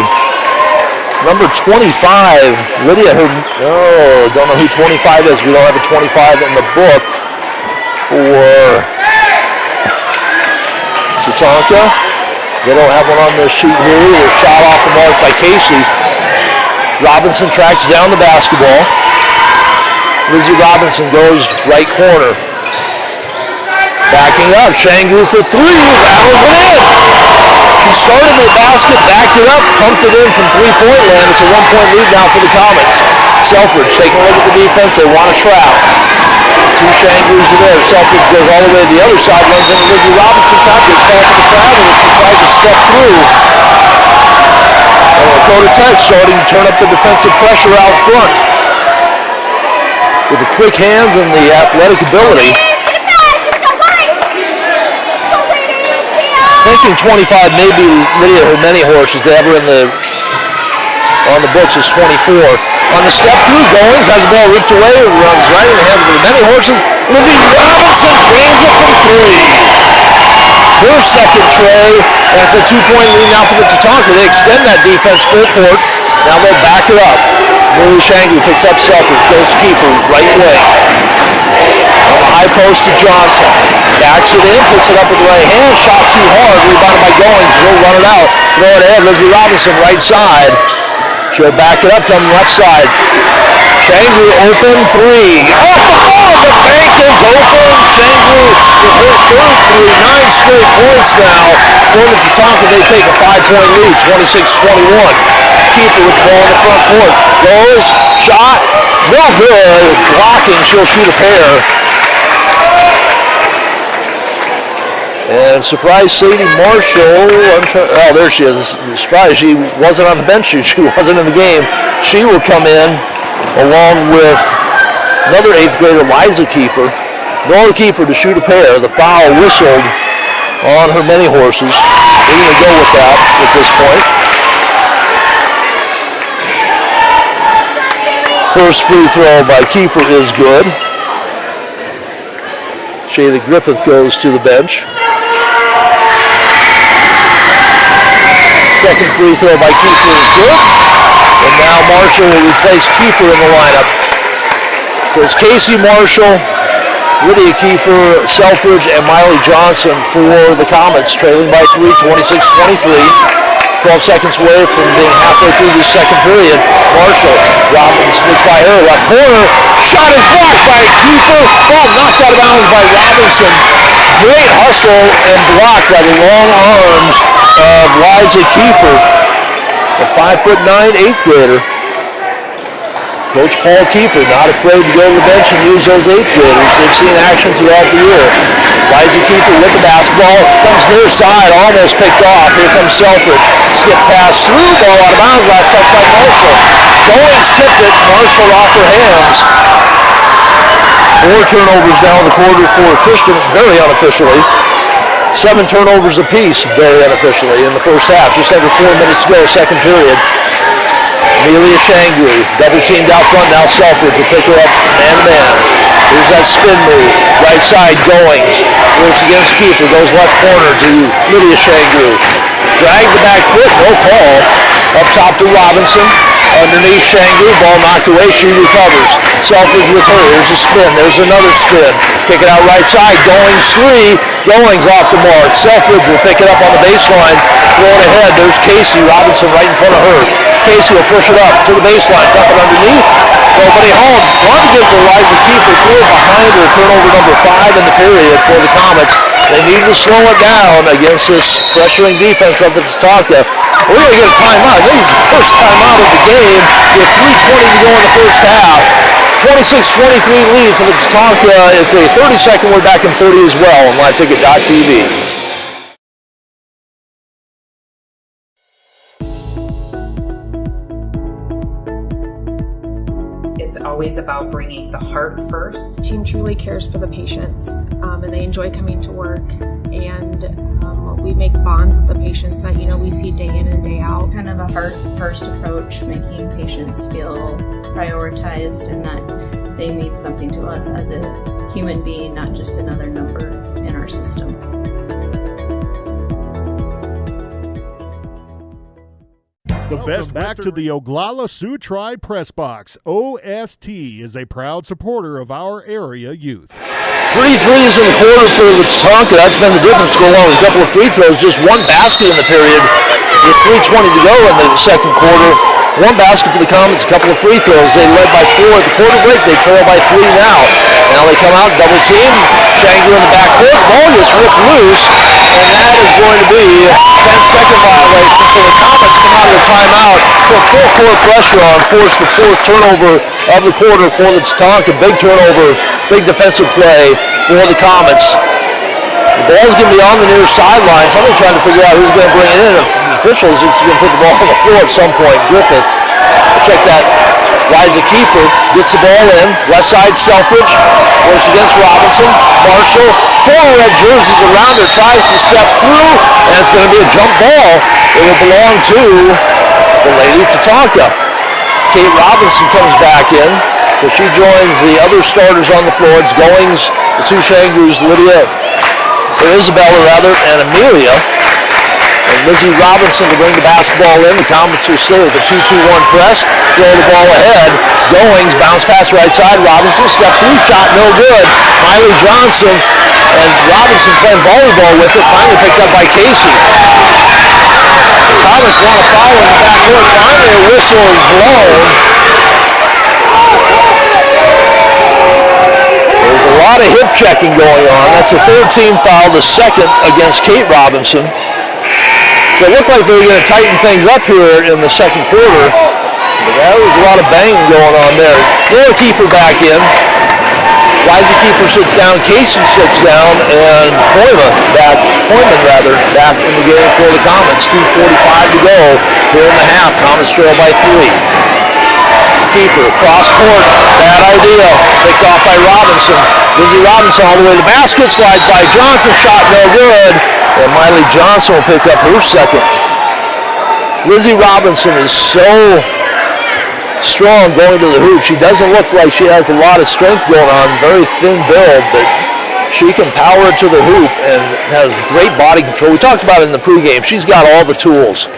Number 25, Lydia, don't know who 25 is. We don't have a 25 in the book for Tatanka. They don't have one on the sheet here either. Shot off the mark by Casey. Robinson tracks down the basketball. Lizzie Robinson goes right corner. Backing up, Shangru for three, rattles it in. She started the basket, backed it up, pumped it in from three-point land. It's a one-point lead now for the Comets. Selfridge taking a look at the defense. They want a trap. Two Shangrus are there. Selfridge goes all the way to the other side, runs into Lizzie Robinson. Trap gets called for the travel as she tried to step through. And Lakota Tech starting to turn up the defensive pressure out front. With the quick hands and the athletic ability. Thinking 25 may be Lydia Hermeni-Horses. They have her on the books as 24. On the step through, Goings has the ball ripped away, runs right in the hands of the Hermeni-Horses. Lizzie Robinson drains it from three. Her second tray, and it's a two-point lead now for the Tatanka. They extend that defense full court. Now they'll back it up. Lily Shangru picks up Selfridge, goes to keeper, right wing. On the high post to Johnson. Backs it in, puts it up with the right hand. Shot too hard, rebounded by Goings. Will run it out. Throw it ahead. Lizzie Robinson, right side. She'll back it up down the left side. Shangru open three. Oh, the bank is open. Shangru with her third three. 9 straight points now. For the Tatanka, they take a 5-point lead, 26-21. Kiefer with the ball in the front court. Goes, shot, no good. Blocking, she'll shoot a pair. And surprise Sadie Marshall, there she is. Surprised she wasn't on the bench, she wasn't in the game. She will come in along with another 8th grader, Liza Kiefer. Nora Kiefer to shoot a pair. The foul whistled on Hermeni-Horses. We're going to go with that at this point. First free throw by Kiefer is good. Shayla Griffith goes to the bench. Second free throw by Kiefer is good. And now Marshall will replace Kiefer in the lineup. So it's Casey Marshall, Lydia Kiefer, Selfridge, and Miley Johnson for the Comets, trailing by 3, 26-23. 12 seconds away from being halfway through the second period. Marshall, Robinson gets by her, left corner. Shot is blocked by Kiefer. Ball knocked out of bounds by Robinson. Great hustle and blocked by the long arms of Liza Kiefer, a 5'9" 8th grader. Coach Paul Kiefer not afraid to go to the bench and use those 8th graders. They've seen action throughout the year. Liza Kiefer with the basketball, comes near side, almost picked off. Here comes Selfridge. Skip pass through, ball out of bounds, last touch by Marshall. Goings tipped it, Marshall off her hands. 4 turnovers down the quarter for Christian, very unofficially. 7 turnovers apiece, very unofficially, in the first half. Just under 4 minutes to go, second period. Amelia Shangru, double teamed out front, now Selfridge will pick her up man-to-man. Here's that spin move, right side Goings, works against Kiefer, goes left corner to Lydia Shangru. Drag the back foot, no call. Up top to Robinson, underneath Shangru, ball knocked away, she recovers. Selfridge with her, here's a spin, there's another spin. Kick it out right side, Goings three, Goings off the mark. Selfridge will pick it up on the baseline, throw it ahead, there's Casey, Robinson right in front of her. Casey will push it up to the baseline, dump it underneath. Nobody home. Wanted to give to Liza Kiefer, threw it behind her. Turnover number 5 in the period for the Comets. They need to slow it down against this pressuring defense of the Tatanka. We're going to get a timeout. This is the first timeout of the game with 3:20 to go in the first half. 26-23 lead for the Tatanka. It's a 30-second. We're back in 30 as well on LiveTicket.tv. It's always about bringing the heart first. The team truly cares for the patients, and they enjoy coming to work. And we make bonds with the patients that we see day in and day out. Kind of a heart-first approach, making patients feel prioritized and that they mean something to us as a human being, not just another number in our system. The best back to the Oglala Sioux Tribe Press Box. OST is a proud supporter of our area youth. 3 threes in the quarter for the Tatanka. That's been the difference to go along with a couple of free throws. Just one basket in the period with 3:20 to go in the second quarter. One basket for the Comets, a couple of free throws. They led by 4 at the quarter break. They trail by 3 now. Now they come out, double team. Shangru in the backcourt. Ball gets ripped loose, and that is going to be a 10-second violation. So the Comets come out of the timeout, put full-court pressure on, force the 4th turnover of the quarter for the Tatanka. Big turnover, big defensive play for the Comets. The ball's going to be on the near sideline. Somebody trying to figure out who's going to bring it in. If the officials, it's going to put the ball on the floor at some point. Griffith, check that. Liza Kiefer gets the ball in. Left side, Selfridge. Works against Robinson. Marshall, 4 red jerseys around her. Tries to step through, and it's going to be a jump ball. It will belong to the Lady Tatanka. Kate Robinson comes back in. So she joins the other starters on the floor. It's Goings, the 2 Shangrus, Isabella and Amelia. And Lizzie Robinson to bring the basketball in. The Comets will stay with the 2-2-1 press. Throw the ball ahead. Goings, bounce pass right side. Robinson, step through, shot no good. Miley Johnson and Robinson playing volleyball with it. Finally picked up by Casey. The Comets want to foul in the backcourt. Finally a whistle is blown. There's a lot of hip checking going on. That's a 13 foul, the second against Kate Robinson. So it looked like they were going to tighten things up here in the second quarter. But there was a lot of banging going on there. Laura Kiefer back in. Liza Kiefer sits down. Casey sits down. And Poyman back in the game for the Comets. 2:45 to go here in the half. Comets trail by 3. Kiefer, cross court, bad idea, picked off by Robinson. Lizzie Robinson all the way to the basket, slides by Johnson, shot no good, and Miley Johnson will pick up her second. Lizzie Robinson is so strong going to the hoop. She doesn't look like she has a lot of strength going on, very thin build, but she can power to the hoop and has great body control. We talked about it in the pregame. She's got all the tools.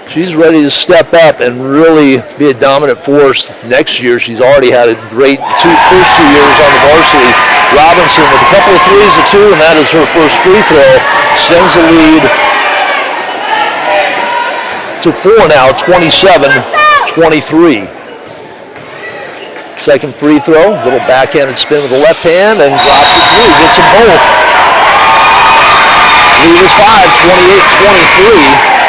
She's ready to step up and really be a dominant force next year. She's already had a great first 2 years on the varsity. Robinson with a couple of threes to 2, and that is her first free throw. Extends the lead to 4 now, 27-23. Second free throw, little backhanded spin with the left hand, and drops it through, gets them both. Lead is 5, 28-23.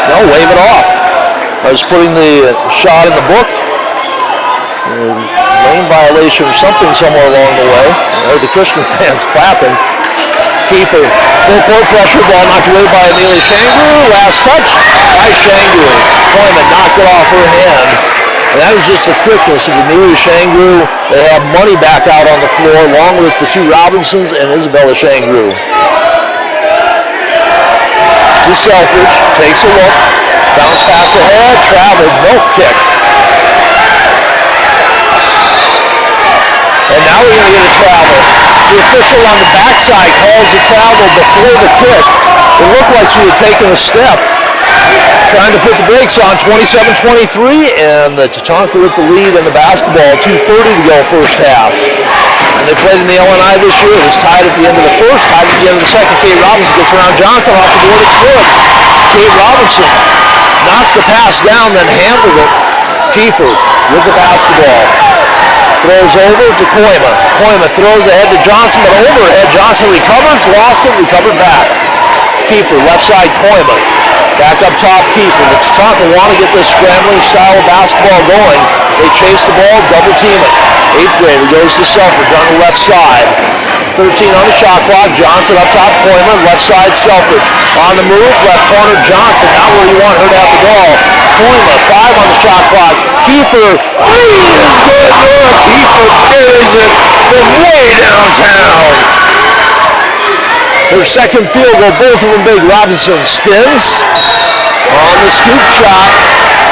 No, wave it off. I was putting the shot in the book. Lane violation or something somewhere along the way. I heard the Christian fans clapping. Kiefer, full court pressure, ball knocked away by Amelia Shangru. Last touch by Shangru. Poyman knocked it off her hand. And that was just the quickness of Amelia Shangru. They have money back out on the floor along with the 2 Robinsons and Isabella Shangru. To Selfridge, takes a look, bounce pass ahead, traveled, no kick. And now we're going to get a travel. The official on the backside calls the travel before the kick. It looked like she had taken a step, trying to put the brakes on. 27-23, and the Tatanka with the lead in the basketball. 2:30 to go first half. And they played in the LNI this year. It was tied at the end of the first, tied at the end of the second. Kate Robinson gets around Johnson off the board. It's good. Kate Robinson knocked the pass down, then handled it. Kiefer with the basketball. Throws over to Koima. Koima throws ahead to Johnson, but overhead. Johnson recovers, lost it, recovered back. Kiefer, left side Koima. Back up top, Kiefer. The Tatanka want to get this scrambling style of basketball going. They chase the ball, double team it. 8th grader goes to Selfridge on the left side. 13 on the shot clock. Johnson up top, Koima. Left side, Selfridge. On the move, left corner, Johnson. Not where you want her to have the ball. Koima, 5 on the shot clock. Kiefer, 3 is good. Nora Kiefer buries it from way downtown. Her second field goal, both of them big. Robinson spins on the scoop shot,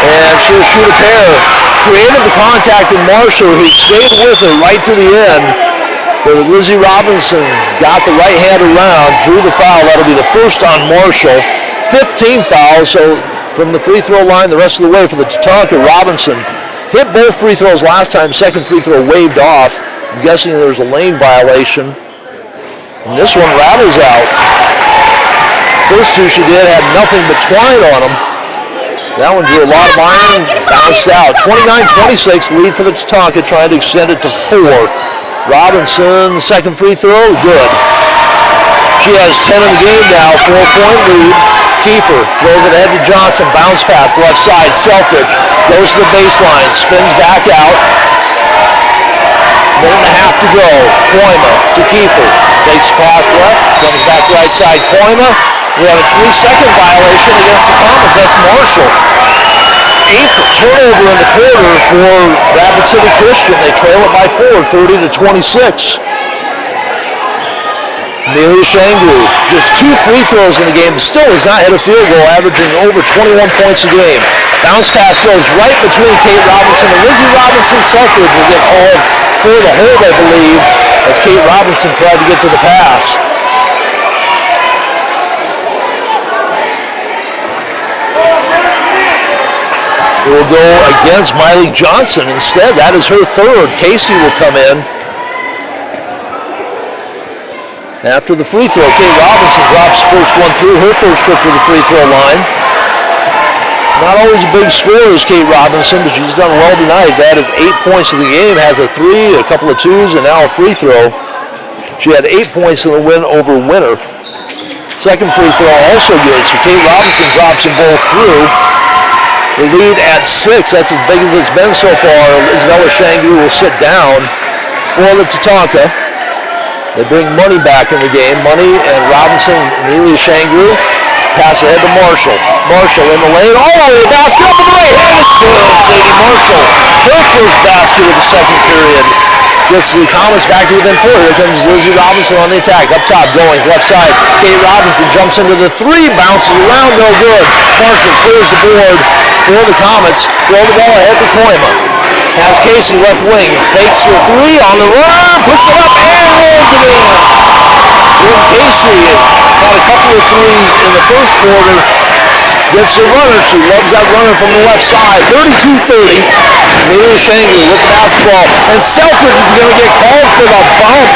and she'll shoot a pair. Created the contact in Marshall, who stayed with her right to the end. But Lizzie Robinson got the right hand around, drew the foul. That'll be the first on Marshall. 15 foul, so from the free throw line the rest of the way for the Tatanka. Robinson hit both free throws last time. Second free throw waved off. I'm guessing there's a lane violation. And this one rattles out. First two she did had nothing but twine on them. That one drew a lot of iron, bounced out. 29-26 lead for the Tatanka, trying to extend it to 4. Robinson, second free throw, good. She has 10 in the game now, 4-point lead. Kiefer throws it ahead to Johnson, bounce pass, left side, Selfridge, goes to the baseline, spins back out. Minute and a half to go. Koima to Kiefer, takes pass left, comes back right side, Koima. We have a 3-second violation against the Comets. That's Marshall. 8th turnover in the quarter for Rapid City Christian. They trail it by 4, 30-26. Amelia Shangru, just 2 free throws in the game, but still has not hit a field goal, averaging over 21 points a game. Bounce pass goes right between Kate Robinson and Lizzie Robinson. Selfridge will get called for the hold, I believe, as Kate Robinson tried to get to the pass. It will go against Miley Johnson instead. That is her third. Casey will come in. After the free throw, Kate Robinson drops the first one through, her first trip to the free throw line. Not always a big scorer is Kate Robinson, but she's done well tonight. That is 8 points in the game, has a 3, a couple of 2s, and now a free throw. She had 8 points in the win over Winter. Second free throw also good, so Kate Robinson drops them both through. The lead at 6, that's as big as it's been so far. Isabella Shangru will sit down for the Tatanka. They bring Money back in the game. Money and Robinson, Amelia Shangru. Pass ahead to Marshall. Marshall in the lane, all the way to the basket, up in the right-handed good. Sadie Marshall, her first basket of the second period. Gets the Comets back to within 4. Here comes Lizzie Robinson on the attack. Up top, Goings, left side. Kate Robinson jumps into the 3, bounces around, no good. Marshall clears the board for the Comets. Throw the ball ahead to Koima. Has Casey left wing. Takes the 3 on the run, puts it up, and rolls it in. When Casey had a couple of 3s in the first quarter, gets the runner. She loves that runner from the left side. 32-30. Amelia Shangru with the basketball. And Selfridge is going to get called for the bump.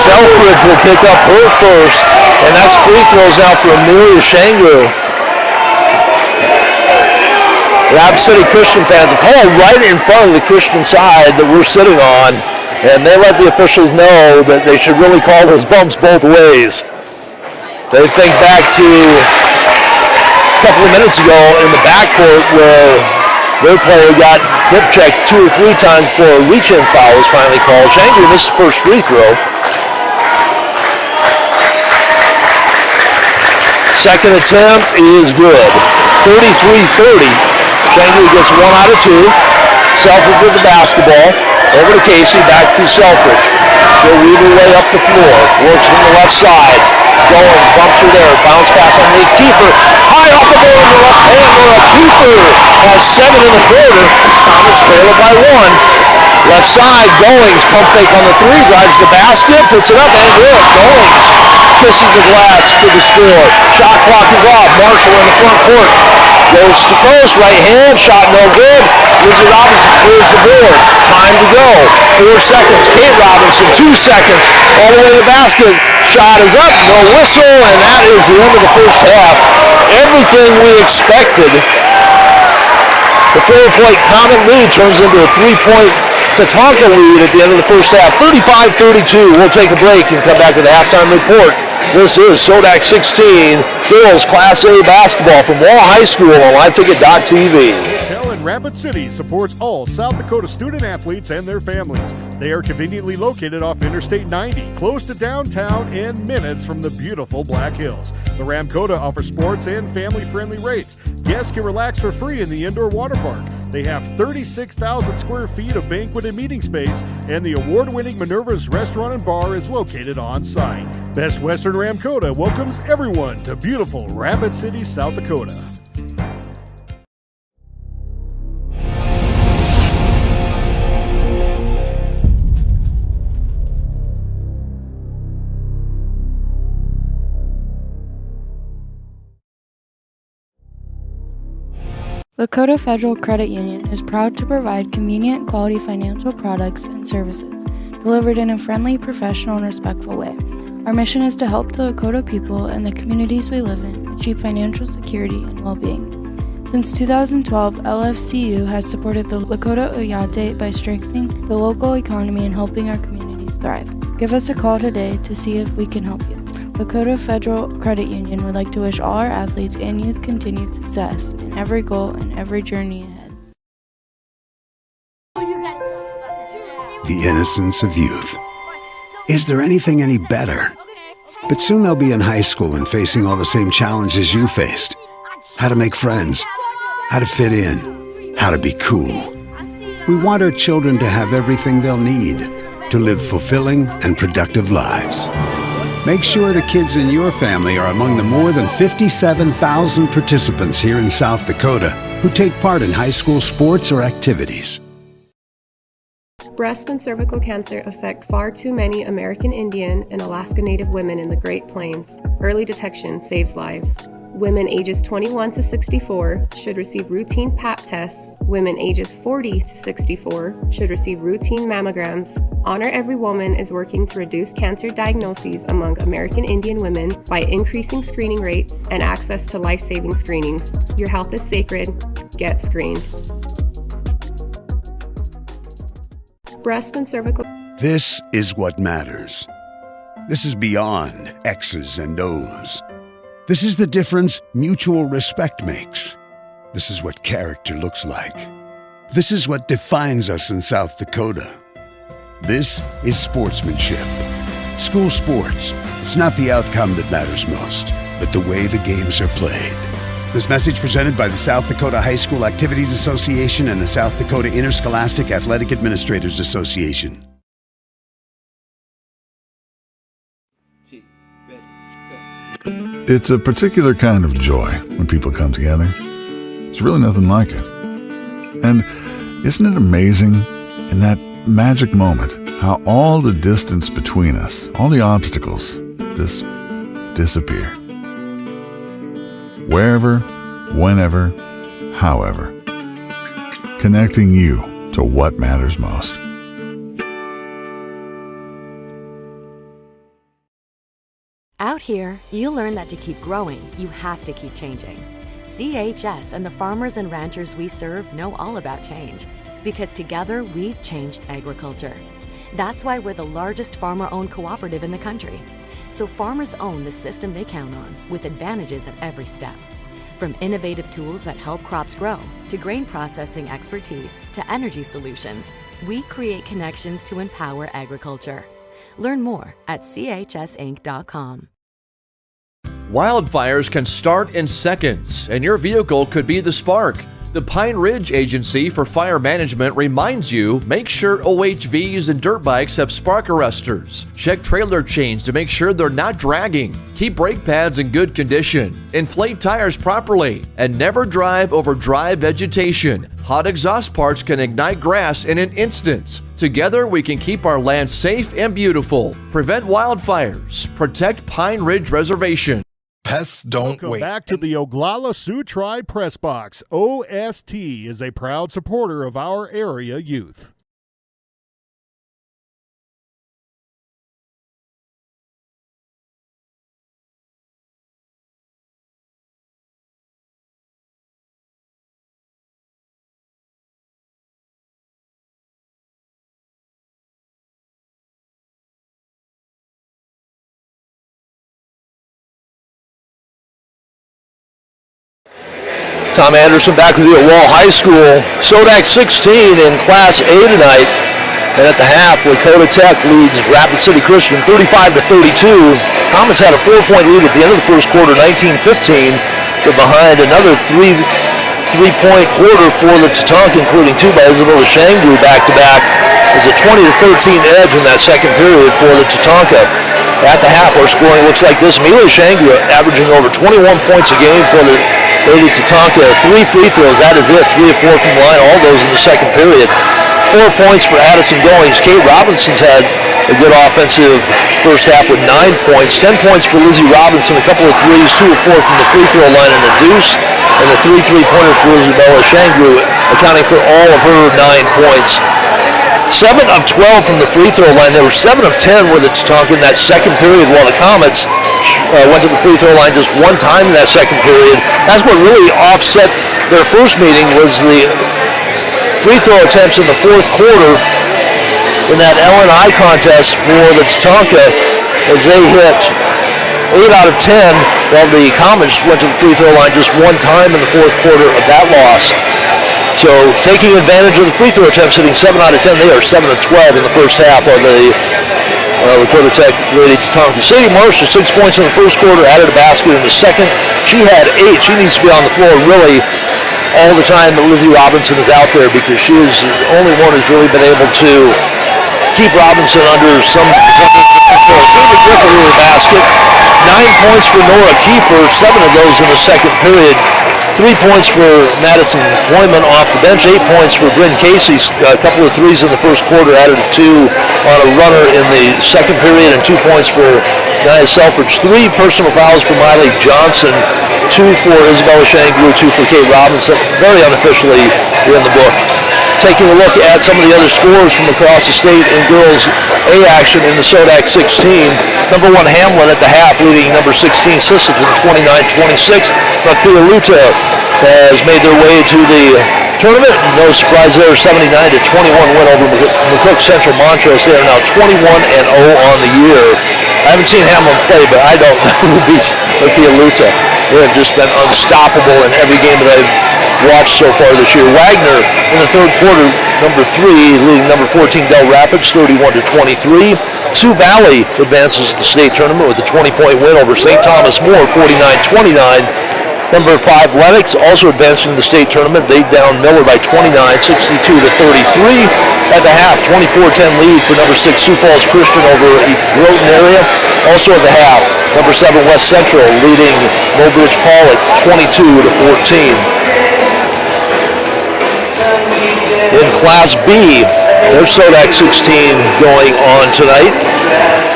Selfridge will pick up her first. And that's free throws out for Amelia Shangru. Rapid City Christian fans, a call right in front of the Christian side that we're sitting on. And they let the officials know that they should really call those bumps both ways. They think back to a couple of minutes ago in the backcourt where their player got hip checked 2 or 3 times before a reach-in foul was finally called. Shangru missed the first free throw. Second attempt is good. 33-30. Shangru gets 1 out of 2. Selfridge with the basketball. Over to Casey, back to Selfridge. She'll weave her way up the floor. Works from the left side. Goins bumps her there. Bounce pass underneath Kiefer. High off the board in the left hander. Kiefer has 7 in the quarter. Comets trail it by 1. Left side, Goings. Pump fake on the 3. Drives the basket. Puts it up and good. Goings kisses the glass for the score. Shot clock is off. Marshall in the front court. Goes to post, right hand, shot no good. Lizzie Robinson clears the board. Time to go. 4 seconds. Kate Robinson, 2 seconds. All the way to the basket. Shot is up, no whistle, and that is the end of the first half. Everything we expected. The 4-point Comet lead turns into a 3-point Tatanka lead at the end of the first half. 35-32. We'll take a break and come back to the halftime report. This is SoDak 16 Girls Class A Basketball from Wall High School on LiveTicket.tv. Hotel in Rapid City supports all South Dakota student athletes and their families. They are conveniently located off Interstate 90, close to downtown and minutes from the beautiful Black Hills. The Lakota offers sports and family-friendly rates. Guests can relax for free in the indoor water park. They have 36,000 square feet of banquet and meeting space, and the award-winning Minerva's Restaurant and Bar is located on site. Best Western Lakota welcomes everyone to beautiful Rapid City, South Dakota. Lakota Federal Credit Union is proud to provide convenient, quality financial products and services delivered in a friendly, professional, and respectful way. Our mission is to help the Lakota people and the communities we live in achieve financial security and well-being. Since 2012, LFCU has supported the Lakota Oyate by strengthening the local economy and helping our communities thrive. Give us a call today to see if we can help you. Lakota Federal Credit Union would like to wish all our athletes and youth continued success in every goal and every journey ahead. The innocence of youth. Is there anything any better? But soon they'll be in high school and facing all the same challenges you faced. How to make friends, how to fit in, how to be cool. We want our children to have everything they'll need to live fulfilling and productive lives. Make sure the kids in your family are among the more than 57,000 participants here in South Dakota who take part in high school sports or activities. Breast and cervical cancer affect far too many American Indian and Alaska Native women in the Great Plains. Early detection saves lives. Women ages 21 to 64 should receive routine Pap tests. Women ages 40 to 64 should receive routine mammograms. Honor Every Woman is working to reduce cancer diagnoses among American Indian women by increasing screening rates and access to life-saving screenings. Your health is sacred. Get screened. Breast and cervical. This is what matters. This is beyond X's and O's. This is the difference mutual respect makes. This is what character looks like. This is what defines us in South Dakota. This is sportsmanship. School sports, it's not the outcome that matters most, but the way the games are played. This message presented by the South Dakota High School Activities Association and the South Dakota Interscholastic Athletic Administrators Association. It's a particular kind of joy when people come together. There's really nothing like it. And isn't it amazing in that magic moment how all the distance between us, all the obstacles, just disappear? Wherever, whenever, however. Connecting you to what matters most. Out here, you learn that to keep growing, you have to keep changing. CHS and the farmers and ranchers we serve know all about change, because together we've changed agriculture. That's why we're the largest farmer-owned cooperative in the country. So farmers own the system they count on, with advantages at every step. From innovative tools that help crops grow, to grain processing expertise, to energy solutions, we create connections to empower agriculture. Learn more at chsinc.com. Wildfires can start in seconds, and your vehicle could be the spark. The Pine Ridge Agency for Fire Management reminds you, make sure OHVs and dirt bikes have spark arresters. Check trailer chains to make sure they're not dragging. Keep brake pads in good condition. Inflate tires properly. And never drive over dry vegetation. Hot exhaust parts can ignite grass in an instant. Together, we can keep our land safe and beautiful. Prevent wildfires. Protect Pine Ridge Reservation. Pests don't Welcome wait. back to the Oglala Sioux Tribe Press Box. OST is a proud supporter of our area youth. Tom Anderson back with you at Wall High School. SoDak 16 in Class A tonight. And at the half, Lakota Tech leads Rapid City Christian 35-32. Comets had a 4-point lead at the end of the first quarter, 19-15. They're behind another three-point quarter for the Tatanka, including two by Isabella Shangru back-to-back. There's a 20-13 edge in that second period for the Tatanka. At the half, our scoring looks like this. Mila Shangru averaging over 21 points a game for the Lady Tatanka. 3 free throws, that is it. 3 of 4 from the line, all those in the second period. 4 points for Addison Goings. Kate Robinson's had a good offensive first half with 9 points. 10 points for Lizzie Robinson, a couple of threes, 2 of 4 from the free throw line and a deuce, and a 3 3-pointer for Isabella Shangru, accounting for all of her 9 points. 7 of 12 from the free throw line. They were 7 of 10 with the Tatanka in that second period, while the Comets went to the free throw line just one time in that second period. That's what really offset their first meeting, was the free throw attempts in the fourth quarter in that L&I contest for the Tatanka, as they hit 8 out of 10, while the Comets went to the free throw line just one time in the fourth quarter of that loss. So taking advantage of the free throw attempts, hitting 7 out of 10, they are 7 of 12 in the first half of the Lakota Tech Lady Tatanka. Sadie Marshall, 6 points in the first quarter, added a basket in the second. She had 8. She needs to be on the floor really all the time that Lizzie Robinson is out there, because she is the only one who's really been able to keep Robinson under some control. Sadie Griffin with a basket. 9 points for Nora Kiefer, 7 of those in the second period. 3 points for Madison Hoyman off the bench, 8 points for Bryn Casey. A couple of threes in the first quarter, added 2 on a runner in the second period, and 2 points for Nia Selfridge. 3 personal fouls for Miley Johnson, 2 for Isabella Shangru, 2 for Kate Robinson, very unofficially in the book. Taking a look at some of the other scores from across the state in girls A action in the SoDak 16. Number 1 Hamlin at the half, leading number 16 Sisseton 29-26. But Pialuta has made their way to the tournament. No surprise there, 79-21 win over McCook Central Montrose. They are now 21-0 on the year. I haven't seen Hamlin play, but I don't know who beats Pialuta. They have just been unstoppable in every game that I've watched so far this year. Wagner in the third quarter, number 3, leading number 14 Del Rapids 31-23. Sioux Valley advances to the state tournament with a 20-point win over St. Thomas More, 49-29. Number 5 Lennox also advancing to the state tournament. They down Miller by 29, 62-33. At the half, 24-10 lead for number 6 Sioux Falls Christian over Groton area. Also at the half, number 7 West Central leading Mobridge Pollock 22-14. In Class B, there's SoDak 16 going on tonight.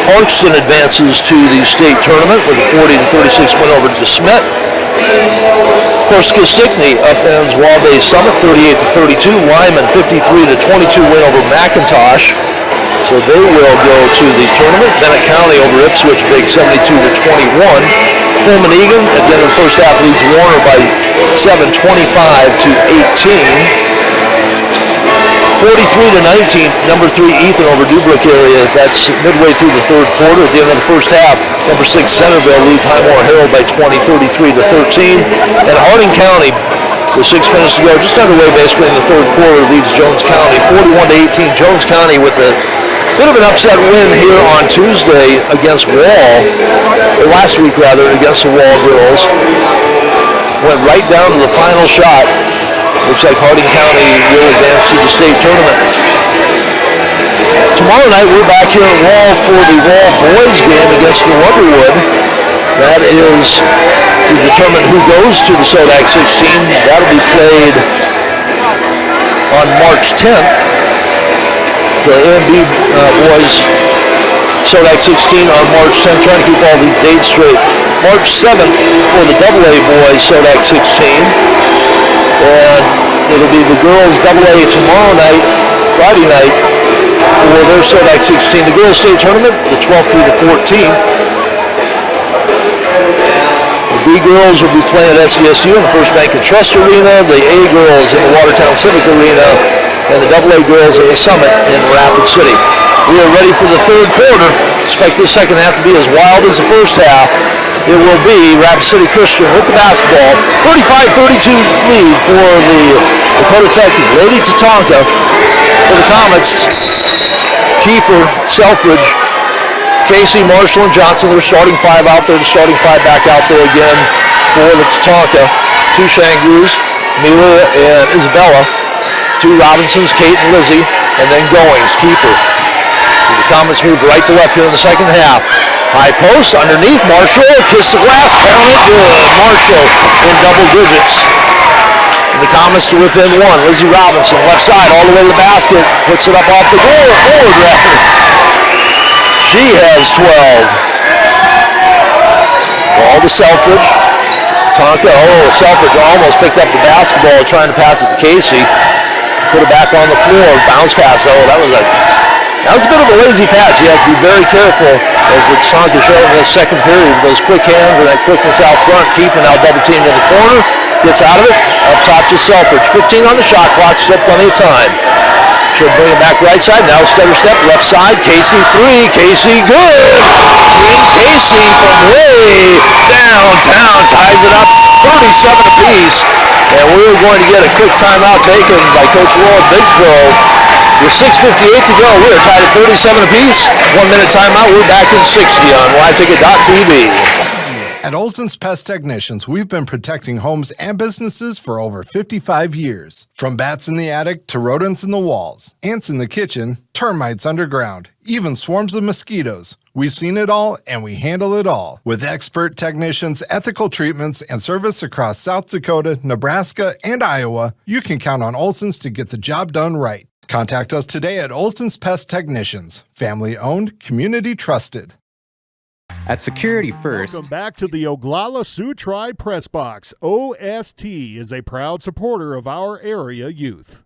Parkston advances to the state tournament with a 40-36 win over DeSmet. Corsica Stickney upends Wabash Summit 38-32. Lyman 53-22 win over McIntosh. So they will go to the tournament. Bennett County over Ipswich Big 72-21. Pullman Egan at the end of the first half leads Warner by 7, 25-18. 43-19, number 3 Ethan over Dubrook area. That's midway through the third quarter. At the end of the first half, number 6 Centerville leads Highmore Herald by 20, 33-13. And Harding County, with 6 minutes to go, just underway basically in the third quarter, leads Jones County 41-18. Jones County with a bit of an upset win here on Tuesday against Wall, or last week rather, against the Wall girls. Went right down to the final shot. Looks like Harding County will advance to the state tournament. Tomorrow night we're back here at Wall for the Wall boys game against the Wonderwood. That is to determine who goes to the SoDak 16. That'll be played on March 10th. The A&B boys SoDak 16 on March 10th. Trying to keep all these dates straight. March 7th for the AA boys SoDak 16. And it'll be the girls AA tomorrow night, Friday night, for their SoDak 16. The girls state tournament, the 12th through the 14th. The B girls will be playing at SCSU in the First Bank and Trust Arena. The A girls in the Watertown Civic Arena. And the AA girls at the Summit in Rapid City. We are ready for the third quarter. Expect this second half to be as wild as the first half. It will be Rapid City Christian with the basketball. 35-32 lead for the Lakota Tech Lady Tatanka. For the Comets, Kiefer, Selfridge, Casey, Marshall, and Johnson. They're starting 5 out there. The starting 5 back out there again for the Tatanka. 2 Shangrus, Mila and Isabella. 2 Robinsons, Kate and Lizzie. And then Goings, Kiefer. As the Comets move right to left here in the second half. High post underneath Marshall, kiss the glass, count it good. Marshall in double digits. And the Comets to within 1. Lizzie Robinson, left side, all the way to the basket. Puts it up off the board, rather. She has 12. Ball to Selfridge. Tatanka, Selfridge almost picked up the basketball trying to pass it to Casey. Put it back on the floor, bounce pass. That was a bit of a lazy pass. You have to be very careful as the Tatanka showed in the second period with those quick hands and that quickness out front. Kiefer now double teamed in the corner, gets out of it, up top to Selfridge. 15 on the shot clock, still plenty of time. She'll bring it back right side, now stutter step, left side, Casey 3, Casey good! Green Casey from way downtown ties it up, 37 apiece. And we're going to get a quick timeout taken by Coach Laura Big Pro. With 6:58 to go, we are tied at 37 apiece. 1 minute timeout, we're back in 60 on LiveTicket.tv. At Olson's Pest Technicians, we've been protecting homes and businesses for over 55 years. From bats in the attic to rodents in the walls, ants in the kitchen, termites underground, even swarms of mosquitoes. We've seen it all and we handle it all. With expert technicians, ethical treatments, and service across South Dakota, Nebraska, and Iowa, you can count on Olson's to get the job done right. Contact us today at Olson's Pest Technicians. Family owned, community trusted. At Security First. Welcome back to the Oglala Sioux Tribe Press Box. OST is a proud supporter of our area youth.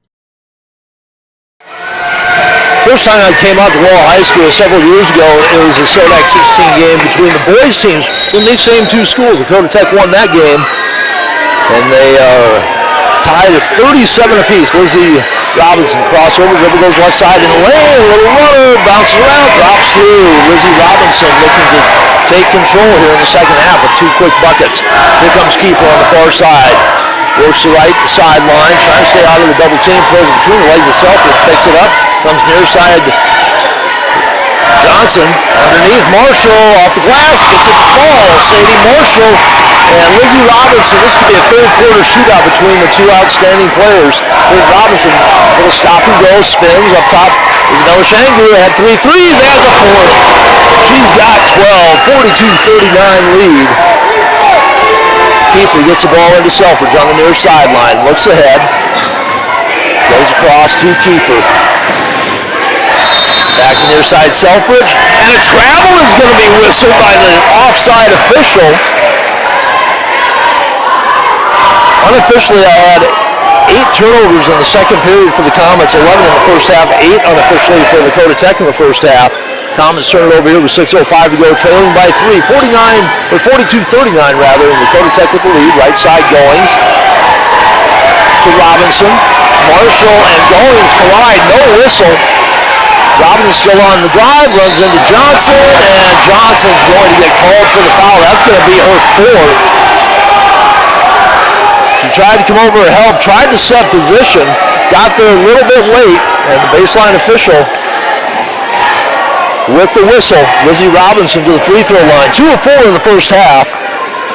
First time I came out to Wall High School several years ago, it was a SoDak 16 game between the boys teams from these same two schools. Lakota Tech won that game, and they are tied at 37 apiece. Lizzie Robinson crossover, dribble goes left side in the lane, little runner, bounces around, drops through. Lizzie Robinson looking to take control here in the second half with 2 quick buckets. Here comes Kiefer on the far side. Works the right sideline, trying to stay out of the double team, throws it between the legs of Selfridge, picks it up, comes near side. Johnson underneath, Marshall off the glass, gets it to fall. Sadie Marshall and Lizzie Robinson. This could be a third quarter shootout between the two outstanding players. Here's Robinson, little stop and go, spins up top. Isabella Shangru had 3 threes, has a fourth. She's got 12, 42-39 lead. Kiefer gets the ball into Selfridge on the near sideline, looks ahead, goes across to Kiefer. Back to near side Selfridge, and a travel is going to be whistled by the offside official. Unofficially, I had 8 turnovers in the second period for the Comets, 11 in the first half, 8 unofficially for Lakota Tech in the first half. Comets turn it over here with 6:05 to go, trailing by 3, 42-39 rather, and Lakota Tech with the lead. Right side Goings to Robinson. Marshall and Goings collide, no whistle. Robinson still on the drive, runs into Johnson, and Johnson's going to get called for the foul. That's going to be her 4th. She tried to come over and help, tried to set position, got there a little bit late, and the baseline official with the whistle. Lizzie Robinson to the free throw line. 2 of 4 in the first half.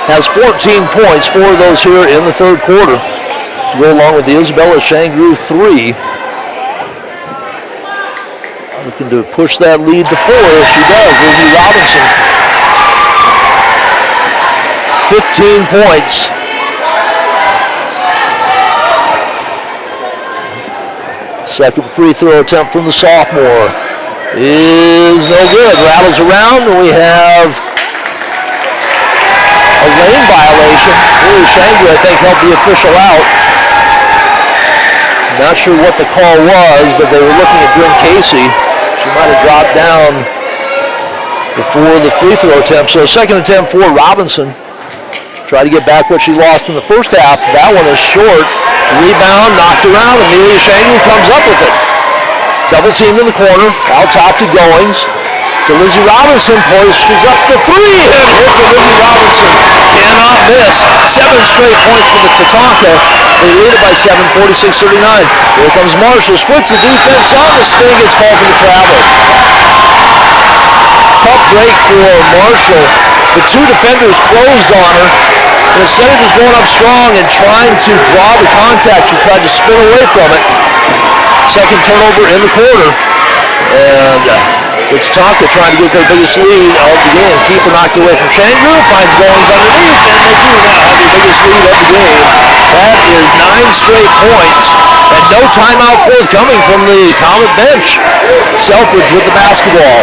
Has 14 points, 4 of those here in the third quarter. To go along with the Isabella Shangru 3. Looking to push that lead to 4 if she does. Lizzie Robinson. 15 points. Second free throw attempt from the sophomore is no good. Rattles around, and we have a lane violation. Really Shangru, I think, helped the official out. Not sure what the call was, but they were looking at Bryn Casey. She might have dropped down before the free throw attempt. So second attempt for Robinson. Try to get back what she lost in the first half. That one is short. Rebound, knocked around. Amelia Shangru comes up with it. Double team in the corner. Out top to Goings. To Lizzie Robinson. Pushes up the 3 and hits it. Lizzie Robinson cannot miss. 7 straight points for the Tatanka. They lead it by 7, 46-39. Here comes Marshall. Splits the defense on the spin. Gets called for the travel. Tough break for Marshall. The 2 defenders closed on her. And instead of just going up strong and trying to draw the contact, she tried to spin away from it. Second turnover in the quarter. And Tatanka trying to get their biggest lead of the game. Kiefer knocked away from Shangru, finds goings underneath, and they do now have the biggest lead of the game. That is 9 straight points, and no timeout forthcoming from the Comet bench. Selfridge with the basketball.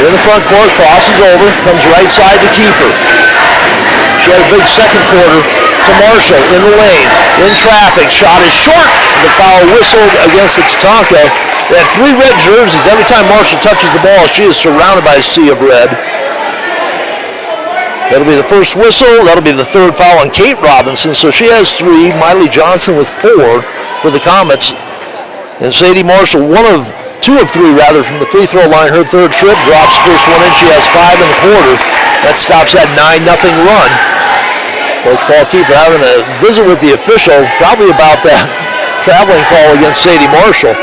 In the front court, crosses over, comes right side to Kiefer. She had a big second quarter to Marshall in the lane, in traffic. Shot is short. The foul whistled against the Tatanka. They had 3 red jerseys. Every time Marshall touches the ball, she is surrounded by a sea of red. That'll be the first whistle. That'll be the third foul on Kate Robinson. So she has 3. Miley Johnson with 4 for the Comets. And Sadie Marshall, 2 of 3 rather from the free throw line. Her third trip drops first one in. She has 5 in the quarter. That stops that 9-0 run. Coach Paul Kiefer having a visit with the official, probably about that traveling call against Sadie Marshall.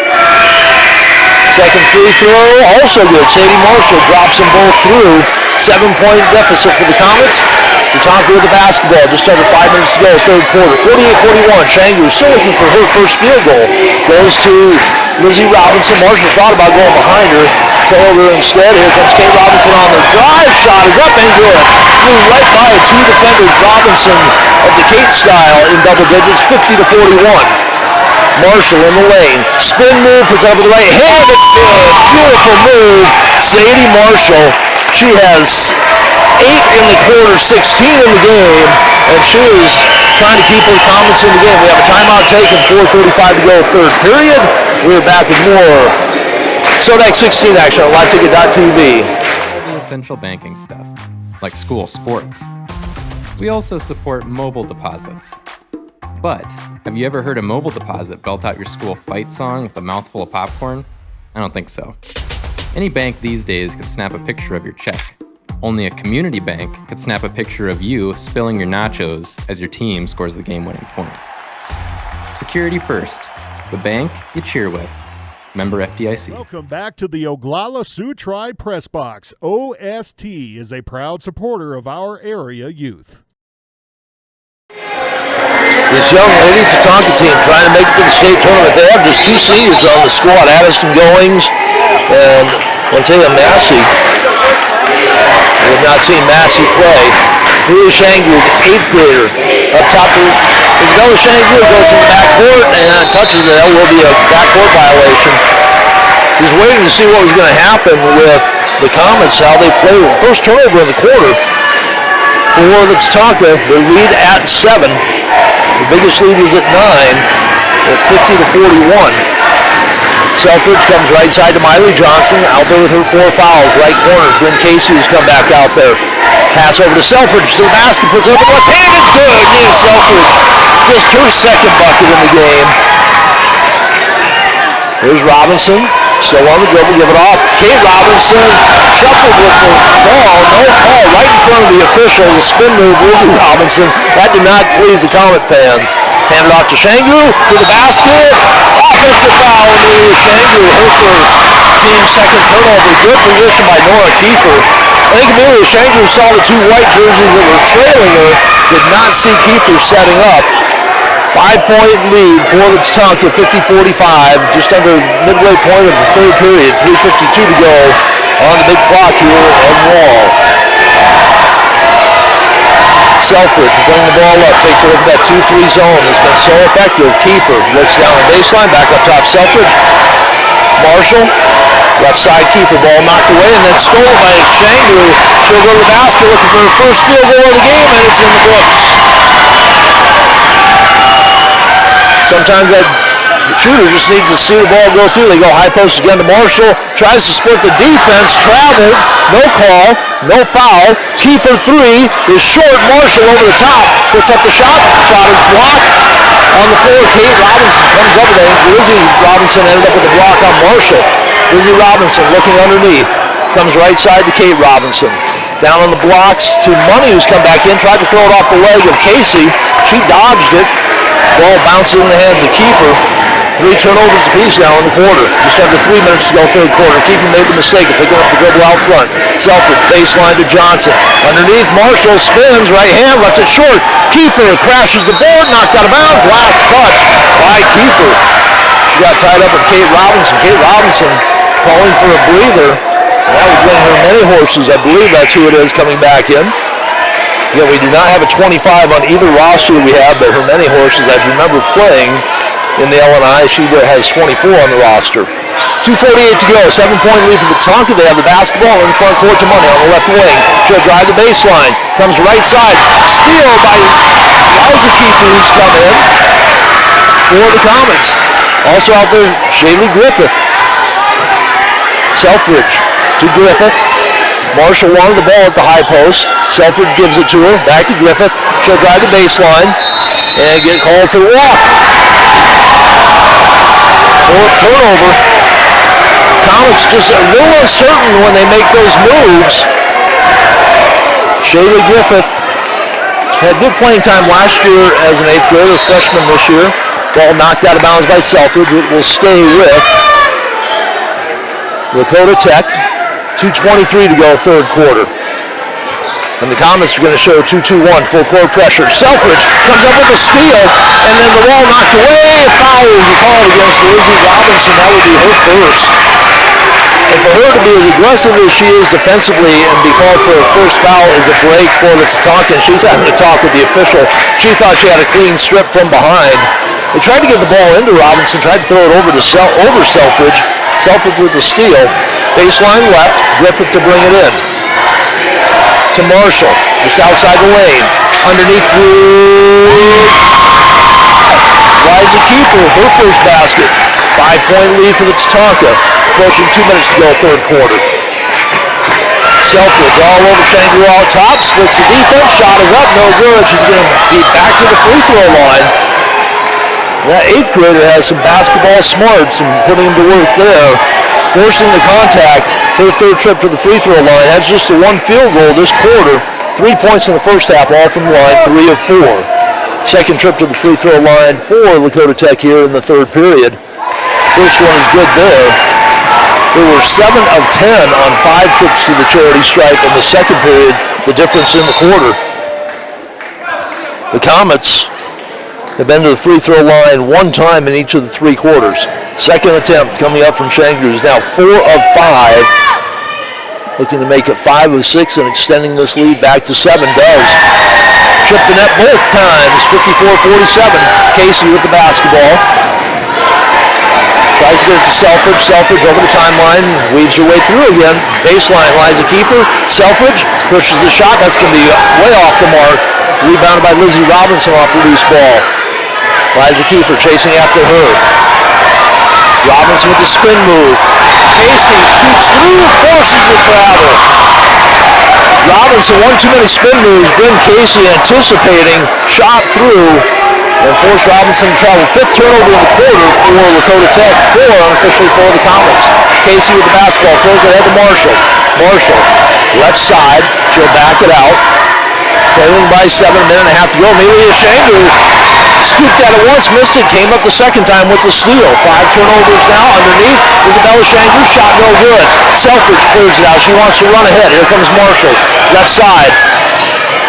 Second free throw, also good. Sadie Marshall drops them both through. 7-point deficit for the Comets. Tatanka with the basketball, just under 5 minutes to go, third quarter. 48-41, Shangru still looking for her first field goal. Goes to Lizzie Robinson. Marshall thought about going behind her. Trailed her instead. Here comes Kate Robinson on the drive. Shot is up and good. Flew right by 2 defenders. Robinson of the Kate style in double digits, 50-41. Marshall in the lane. Spin move, puts up with the right hand. It's good. Beautiful move. Sadie Marshall. She has 8 in the quarter, 16 in the game, and she is trying to keep her Comets in the game. We have a timeout taken, 4:35 to go, third period. We're back with more SoDak 16 action on LiveTicket.tv. The essential banking stuff, like school sports. We also support mobile deposits. But have you ever heard a mobile deposit belt out your school fight song with a mouthful of popcorn? I don't think so. Any bank these days could snap a picture of your check. Only a community bank could snap a picture of you spilling your nachos as your team scores the game-winning point. Security first. The bank you cheer with. Member FDIC. Welcome back to the Oglala Sioux Tribe Press Box. OST is a proud supporter of our area youth. This young lady Tatanka team trying to make it to the state tournament. They have just 2 seniors on the squad, Addison Goings and Montea Massey. We have not seen Massey play. Julia Shangru, 8th grader. Up top, Isabella Shangru goes in the backcourt and touches it. That will be a backcourt violation. He's waiting to see what was going to happen with the Comets, how they play. First turnover in the quarter for the Tatanka. Their lead at 7. The biggest lead was at 9, at 50-41. Selfridge comes right side to Miley Johnson, out there with her 4 fouls. Right corner, Bryn Casey has come back out there. Pass over to Selfridge to the basket, puts it up with left hand, it's good. Nina Selfridge, just her second bucket in the game. Here's Robinson, still on the dribble, give it off. Kate Robinson shuffled with the ball, no call, right in front of the official. The spin move, Lizzie Robinson. That did not please the Comet fans. Handed off to Shangru, to the basket. Offensive foul, Amelia Shangru, her first. Team second turnover. Good position by Nora Kiefer. I think Amelia Shangru saw the 2 white jerseys that were trailing her, did not see Kiefer setting up. 5-point lead for the Tatanka, 50-45, just under midway point of the third period, 3:52 to go on the big clock here at Wall. Selfridge bringing the ball up, takes a look at that 2-3 zone that's been so effective. Kiefer looks down the baseline, back up top Selfridge. Marshall, left side Kiefer, ball knocked away and then stolen by Shangru. She'll go to the basket looking for her first field goal of the game, and it's in the books. Sometimes that shooter just needs to see the ball go through. They go high post again to Marshall. Tries to split the defense. Traveled. No call. No foul. Kiefer 3 is short. Marshall over the top. Puts up the shot. Shot is blocked on the floor. Kate Robinson comes up with it. Lizzie Robinson ended up with a block on Marshall. Lizzie Robinson looking underneath. Comes right side to Kate Robinson. Down on the blocks to Money, who's come back in. Tried to throw it off the leg of Casey. She dodged it. Ball bounces in the hands of Kiefer. 3 turnovers apiece now in the quarter. Just under 3 minutes to go third quarter. Kiefer made the mistake of picking up the dribble out front. Selfridge baseline to Johnson. Underneath, Marshall spins, right hand, left it short. Kiefer crashes the board, knocked out of bounds. Last touch by Kiefer. She got tied up with Kate Robinson. Kate Robinson calling for a breather. That would bring her many horses. I believe that's who it is coming back in. Yeah, we do not have a 25 on either roster we have, but her many horses I remember playing in the LNI. She has 24 on the roster. 2:48 to go, 7-point lead for the Tatanka. They have the basketball in the front court to Money on the left wing. She'll drive the baseline. Comes right side. Steal by Liza Kiefer, who's come in for the Comets. Also out there, Shaylee Griffith. Selfridge to Griffith. Marshall wanted the ball at the high post. Selfridge gives it to her. Back to Griffith. She'll drive the baseline and get called for a walk. Fourth turnover. Comets just a little uncertain when they make those moves. Shaylee Griffith had good playing time last year as an 8th grader, freshman this year. Ball knocked out of bounds by Selfridge. It will stay with Lakota Tech. 2:23 to go, third quarter. And the Comets are going to show 2-2-1, full court pressure. Selfridge comes up with a steal, and then the ball knocked away. Foul will be called against Lizzie Robinson. That would be her first. And for her to be as aggressive as she is defensively and be called for her first foul is a break for the Tatanka. She's having to talk with the official. She thought she had a clean strip from behind. They tried to get the ball into Robinson, tried to throw it over to Selfridge. Selfridge with the steal. Baseline left, Griffith to bring it in. To Marshall, just outside the lane. Underneath Liza Kiefer, her first basket. 5-point lead for the Tatanka. Approaching 2 minutes to go, third quarter. Selfridge all over Shangri out top, splits the defense, shot is up, no good. She's going to be back to the free throw line. That 8th grader has some basketball smarts and putting him to work there. Forcing the contact, her third trip to the free throw line. That's just a 1 field goal this quarter. 3 points in the first half, all from the line, 3 of 4. Second trip to the free throw line for Lakota Tech here in the third period. First one is good there. There were 7 of 10 on 5 trips to the charity stripe in the second period, the difference in the quarter. The Comets have been to the free throw line 1 time in each of the 3 quarters. Second attempt coming up from Shangri is now 4 of 5. Looking to make it 5 of 6 and extending this lead back to 7. Does. Trip the net both times, 54-47. Casey with the basketball. Tries to get it to Selfridge. Selfridge over the timeline, weaves her way through again. Baseline, Liza Kiefer. Selfridge pushes the shot. That's going to be way off the mark. Rebounded by Lizzie Robinson off the loose ball. Liza Kiefer chasing after her. Robinson with the spin move. Casey shoots through, forces the travel. Robinson, 1 too many spin moves. Ben Casey anticipating, shot through, and forced Robinson to travel. 5th turnover in the quarter for Lakota Tech. 4 unofficially for the Comets. Casey with the basketball, throws it ahead to Marshall. Marshall, left side, she'll back it out. Trailing by 7, a minute and a half to go. Amelia Shangu scooped at it once, missed it, came up the second time with the steal. 5 turnovers now underneath. Isabella Shangu, shot no good. Selfridge clears it out. She wants to run ahead. Here comes Marshall. Left side.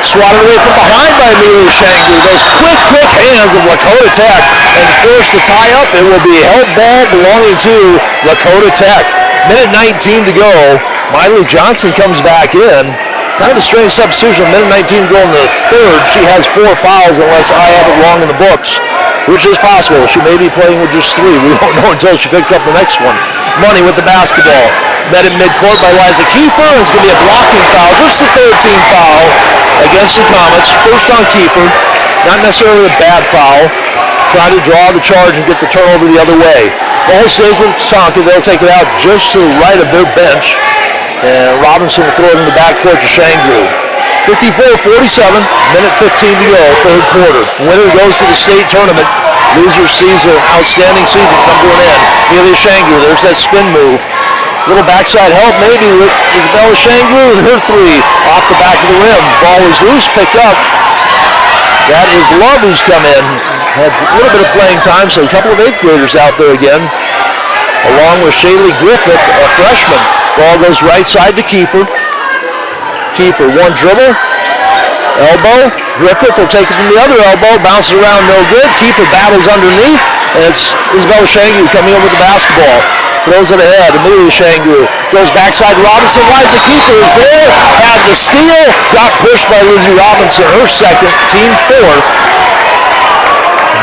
Swatted away from behind by Amelia Shangu. Those quick hands of Lakota Tech. And forced to tie up. It will be held ball belonging to Lakota Tech. Minute 19 to go. Miley Johnson comes back in. Kind of a strange substitution. Minute 19 going to the third. She has 4 fouls unless I have it wrong in the books, which is possible. She may be playing with just 3. We won't know until she picks up the next one. Money with the basketball. Met in midcourt by Liza Kiefer. And it's going to be a blocking foul. Just the 13th foul against the Comets. First on Kiefer. Not necessarily a bad foul. Trying to draw the charge and get the turnover the other way. Ball stays with Tatanka. They'll take it out just to the right of their bench. And Robinson will throw it in the backcourt to Shangru. 54-47, minute 15 to go, third quarter. Winner goes to the state tournament. Loser sees an outstanding season come to an end. Amelia Shangru, there's that spin move. Little backside help maybe with Isabella Shangru with her 3 off the back of the rim. Ball is loose, picked up. That is Love who's come in. Had a little bit of playing time, so a couple of 8th graders out there again. Along with Shaylee Griffith, a freshman. Ball goes right side to Kiefer. Kiefer, 1 dribble. Elbow. Griffith will take it from the other elbow. Bounces around, no good. Kiefer battles underneath. And it's Isabella Shangu coming in with the basketball. throws it ahead. Amelia Shangu goes backside. Robinson, Liza Kiefer is there. Had the steal. Got pushed by Lizzie Robinson, her second, team fourth.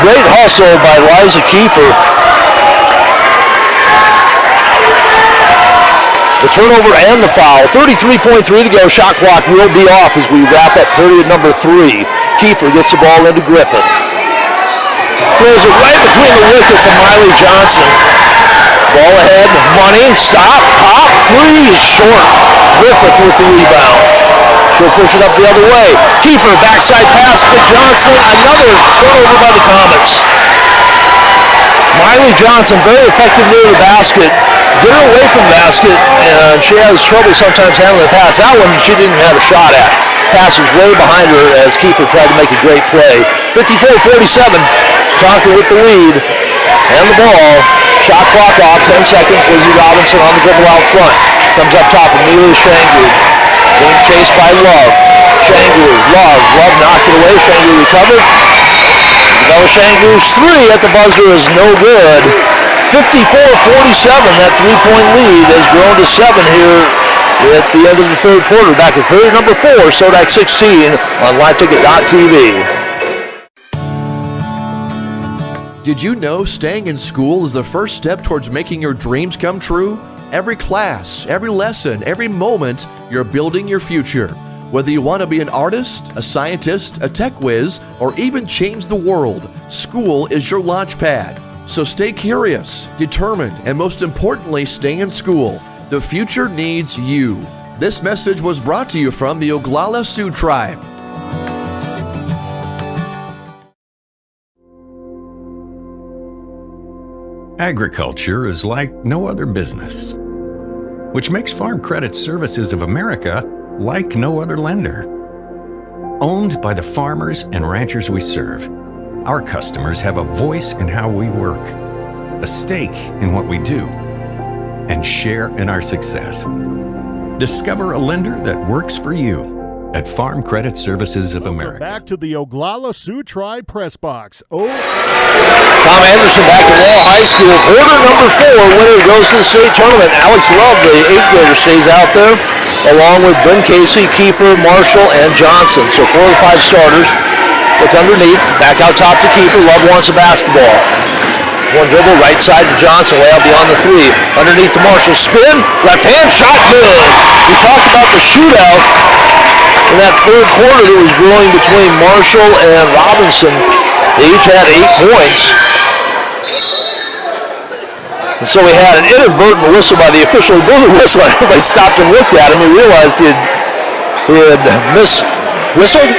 Great hustle by Liza Kiefer. The turnover and the foul. 33.3 to go. Shot clock will be off as we wrap up period number 3. Kiefer gets the ball into Griffith. Throws it right between the wickets of Miley Johnson. Ball ahead. Money. Stop. Pop. Three is short. Griffith with the rebound. She'll push it up the other way. Kiefer, backside pass to Johnson. Another turnover by the Comets. Miley Johnson, very effective near the basket. Get her away from the basket, and she has trouble sometimes handling the pass. That one she didn't have a shot at. Pass was way behind her as Kiefer tried to make a great play. 54-47. Tatanka with the lead and the ball. Shot clock off, 10 seconds. Lizzie Robinson on the dribble out front. Comes up top, Amelia Shangu. Being chased by Love. Shangu, Love knocked it away. Shangu recovered. Bella Shangu's three at the buzzer is no good. 54-47, that three-point lead has grown to 7 here at the end of the third quarter. Back at period number 4, SoDak 16 on LiveTicket.tv. Did you know staying in school is the first step towards making your dreams come true? Every class, every lesson, every moment, you're building your future. Whether you want to be an artist, a scientist, a tech whiz, or even change the world, school is your launch pad. So stay curious, determined, and most importantly, stay in school. The future needs you. This message was brought to you from the Oglala Sioux Tribe. Agriculture is like no other business, which makes Farm Credit Services of America like no other lender. Owned by the farmers and ranchers we serve, our customers have a voice in how we work, a stake in what we do, and share in our success. Discover a lender that works for you at Farm Credit Services of America. Back to the Oglala Sioux Tribe press box. Tom Anderson back at Wall High School. Quarter number 4, winner goes to the state tournament. Alex Love, the 8th grader, stays out there, along with Bryn Casey, Kiefer, Marshall, and Johnson. So 4 of the 5 starters. Look underneath, back out top to Kiefer. Love wants the basketball. One dribble, right side to Johnson, way out beyond the 3. Underneath to Marshall, spin, left hand, shot good. We talked about the shootout. In that third quarter, it was growing between Marshall and Robinson. They each had 8 points. And so we had an inadvertent whistle by the official. He blew the whistle, and everybody stopped and looked at him. He realized he had whistled.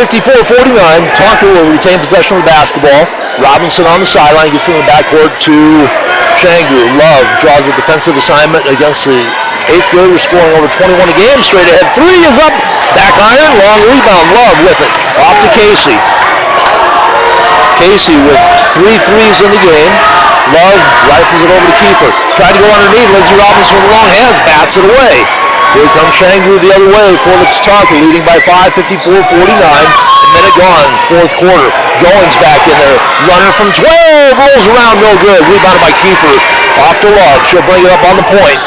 54-49, Tatanka will retain possession of the basketball. Robinson on the sideline, gets in the backcourt to Shangu. Love draws a defensive assignment against the 8th grader, scoring over 21 a game. Straight ahead, 3 is up. Back iron, long rebound. Love with it. Off to Casey. Casey with 3 threes in the game. Love rifles it over to Kiefer. Tried to go underneath. Lizzie Robinson with long hands, bats it away. Here comes Shangu the other way for the Tatanka, leading by 5, 54-49. A minute gone, fourth quarter. Goings back in there. Runner from 12, rolls around, no good. Rebounded by Kiefer. Off to Love. She'll bring it up on the point.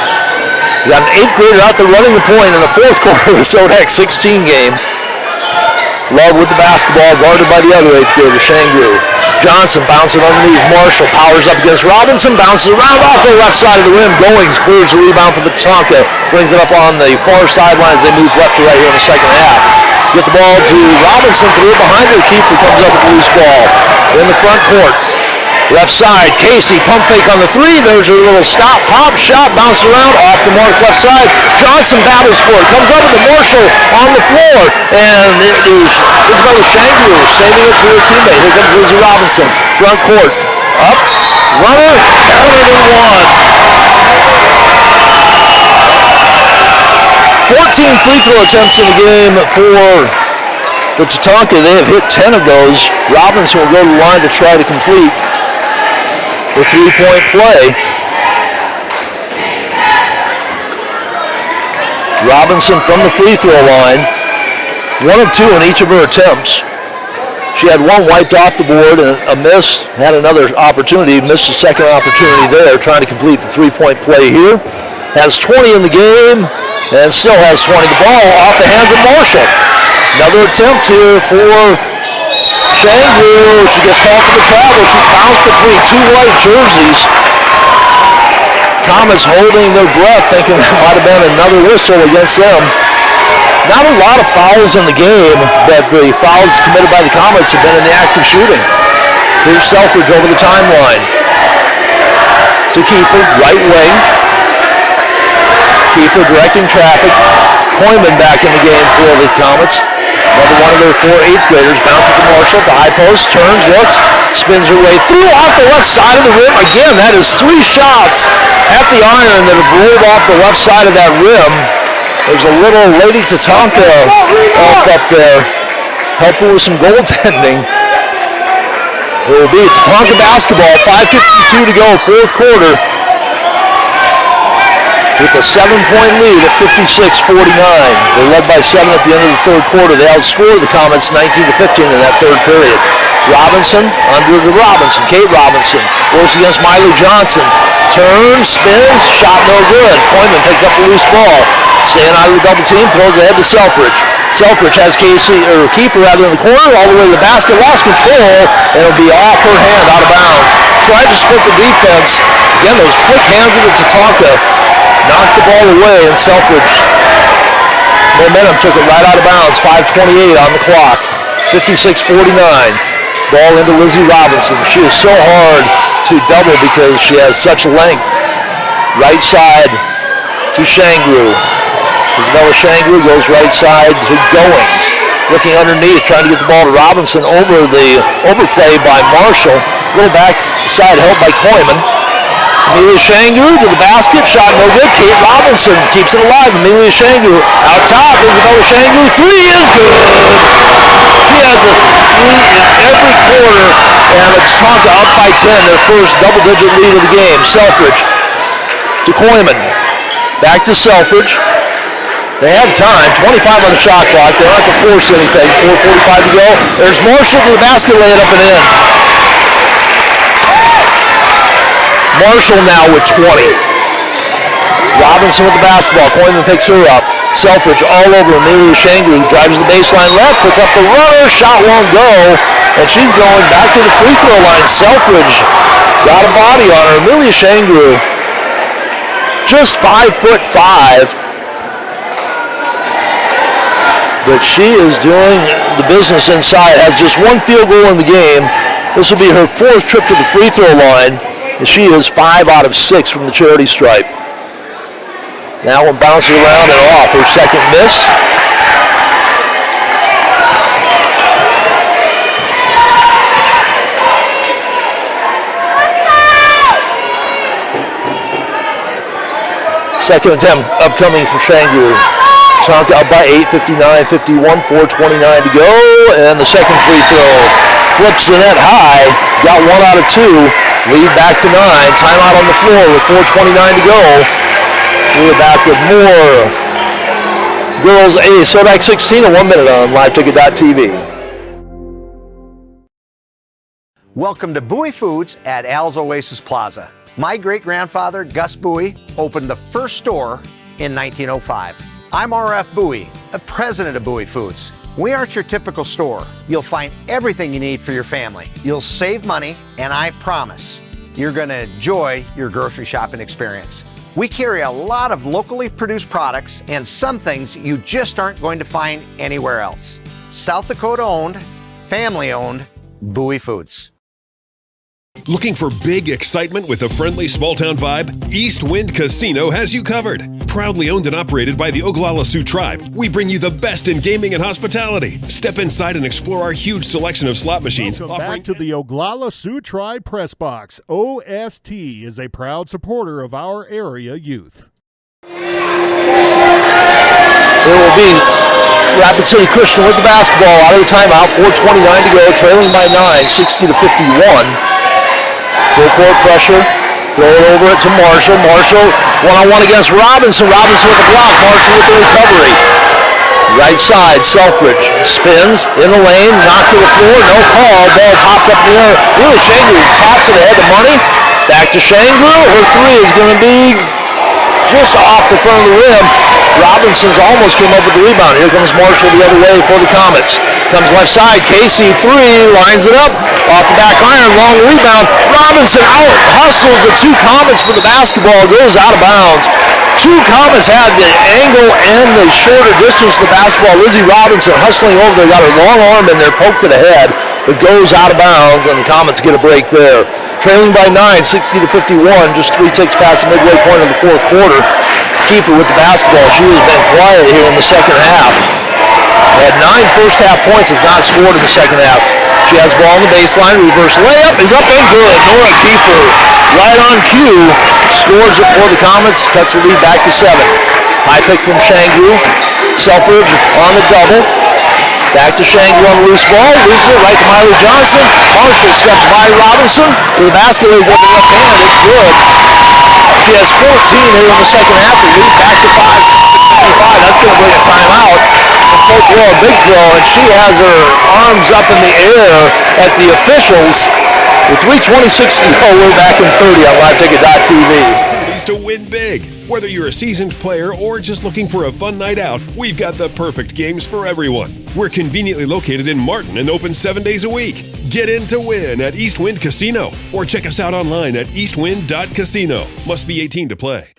You got an 8th grader out there running the point in the fourth quarter of the SoDak 16 game. Love with the basketball, guarded by the other 8th grader, Shangu. Johnson bouncing underneath. Marshall powers up against Robinson, bounces around off the left side of the rim. Goings clears the rebound for the Tatanka, brings it up on the far sideline as they move left to right here in the second half. Get the ball to Robinson, threw it behind her. Kiefer comes up with the loose ball in the front court. Left side, Casey, pump fake on the 3. There's a little stop, pop, shot, bounced around, off the mark left side. Johnson battles for it, comes up with the Marshall on the floor, and it is Isabella Shangu saving it to her teammate. Here comes Lizzie Robinson, front court, up, runner, counted and one. 14 free throw attempts in the game for the Tatanka. They have hit 10 of those. Robinson will go to the line to try to complete the 3-point play. Robinson from the free throw line. 1 of 2 in each of her attempts. She had one wiped off the board and a miss, had another opportunity, missed a second opportunity there, trying to complete the three-point play here. Has 20 in the game and still has 20. The ball off the hands of Marshall. Another attempt here for Shangru. She gets called for the travel. She bounced between two white jerseys. Comets holding their breath, thinking that might have been another whistle against them. Not a lot of fouls in the game, but the fouls committed by the Comets have been in the act of shooting. Here's Selfridge over the timeline. To Kiefer, right wing. Kiefer directing traffic. Koyman back in the game for the Comets. Another one of their 4 8th graders. Bounces to Marshall at the high post. Turns, looks, spins her way through off the left side of the rim. Again, that is 3 shots at the iron that have rolled off the left side of that rim. There's a little Lady Tatanka up there, helping with some goaltending. It will be Tatanka basketball, 5:52 to go, fourth quarter, with a 7-point lead at 56-49. They led by 7 at the end of the third quarter. They outscored the Comets 19-15 in that third period. Robinson, under to Robinson. Kate Robinson works against Miley Johnson. Turns, spins, shot no good. Koyman picks up the loose ball. Staying out of the double team, throws ahead to Selfridge. Selfridge has Kiefer in the corner, all the way to the basket, lost control, and it'll be off her hand, out of bounds. Tried to split the defense. Again, those quick hands of the Tatanka knocked the ball away, and Selfridge momentum took it right out of bounds. 5:28 on the clock. 56-49. Ball into Lizzie Robinson. She is so hard to double because she has such length. Right side to Shangru. Isabella Shangru goes right side to Goings. Looking underneath, trying to get the ball to Robinson over the overplay by Marshall. Little back side held by Koyman. Amelia Shangru to the basket, shot no good. Kate Robinson keeps it alive. Amelia Shangru out top. Isabella Shangru, 3 is good. She has a 3 in every quarter, and it's Tatanka up by 10, their first double-digit lead of the game. Selfridge to Koyman. Back to Selfridge. They have time, 25 on the shot clock. They don't have to force anything, 4:45 to go. There's Marshall to the basket, lay it up and in. Marshall now with 20. Robinson with the basketball. Koyman picks her up. Selfridge all over Amelia Shangru. Drives the baseline left, puts up the runner. Shot won't go, and she's going back to the free throw line. Selfridge got a body on her. Amelia Shangru, just 5'5", but she is doing the business inside. Has just 1 field goal in the game. This will be her 4th trip to the free throw line. And she is 5 out of 6 from the charity stripe. Now one bounces around and off. Her second miss. Second attempt upcoming from Shangru. Tatanka up by 8, 59-51, 4:29 to go, and the second free throw flips the net high. Got 1 out of 2. Lead back to 9. Timeout on the floor with 4:29 to go. We're back with more Girls A SoDak 16 in 1 minute on LiveTicket.tv. Welcome to Bowie Foods at Al's Oasis Plaza. My great-grandfather, Gus Bowie, opened the first store in 1905. I'm R.F. Bowie, the president of Bowie Foods. We aren't your typical store. You'll find everything you need for your family. You'll save money, and I promise you're going to enjoy your grocery shopping experience. We carry a lot of locally produced products and some things you just aren't going to find anywhere else. South Dakota owned, family owned, Bowie Foods. Looking for big excitement with a friendly small-town vibe? East Wind Casino has you covered. Proudly owned and operated by the Oglala Sioux Tribe, we bring you the best in gaming and hospitality. Step inside and explore our huge selection of slot machines. Welcome back to the Oglala Sioux Tribe Press Box. OST is a proud supporter of our area youth. It will be Rapid City Christian with the basketball out of the timeout. 4:29 to go, trailing by 9, 60-51. Full court pressure. Throw it over it to Marshall. Marshall one-on-one against Robinson. Robinson with the block. Marshall with the recovery. Right side, Selfridge spins in the lane, knocked to the floor, no call. Ball popped up in the air. Really, Shangru taps it ahead to Money. Back to Shangru. Her three is going to be just off the front of the rim. Robinson's almost came up with the rebound. Here comes Marshall the other way for the Comets. Comes left side, Casey, three, lines it up. Off the back iron, long rebound. Robinson out hustles the two Comets for the basketball. Goes out of bounds. Two Comets had the angle and the shorter distance to the basketball. Lizzie Robinson hustling over there, got her long arm in there, poked to the head, but goes out of bounds, and the Comets get a break there. Trailing by 9, 60-51, just 3 ticks past the midway point of the fourth quarter. Kiefer with the basketball. She has been quiet here in the second half. Had 9 first half points, has not scored in the second half. She has the ball on the baseline, reverse layup is up and good. Nora Kiefer, right on cue, scores it for the Comets, cuts the lead back to 7. High pick from Shangru. Selfridge on the double. Back to Shangru on the loose ball, loses it right to Miley Johnson. Marshall steps by Robinson to the basket, lays it with the left hand, it's good. She has 14 here in the second half, the lead back to 5, 6-55. That's going to bring a timeout from Coach Laura Big Pro, and she has her arms up in the air at the officials. With 3:26 to go, we're back in 30 on LiveTicket.tv. Opportunities to win big. Whether you're a seasoned player or just looking for a fun night out, we've got the perfect games for everyone. We're conveniently located in Martin and open 7 days a week. Get in to win at East Wind Casino or check us out online at eastwind.casino. Must be 18 to play.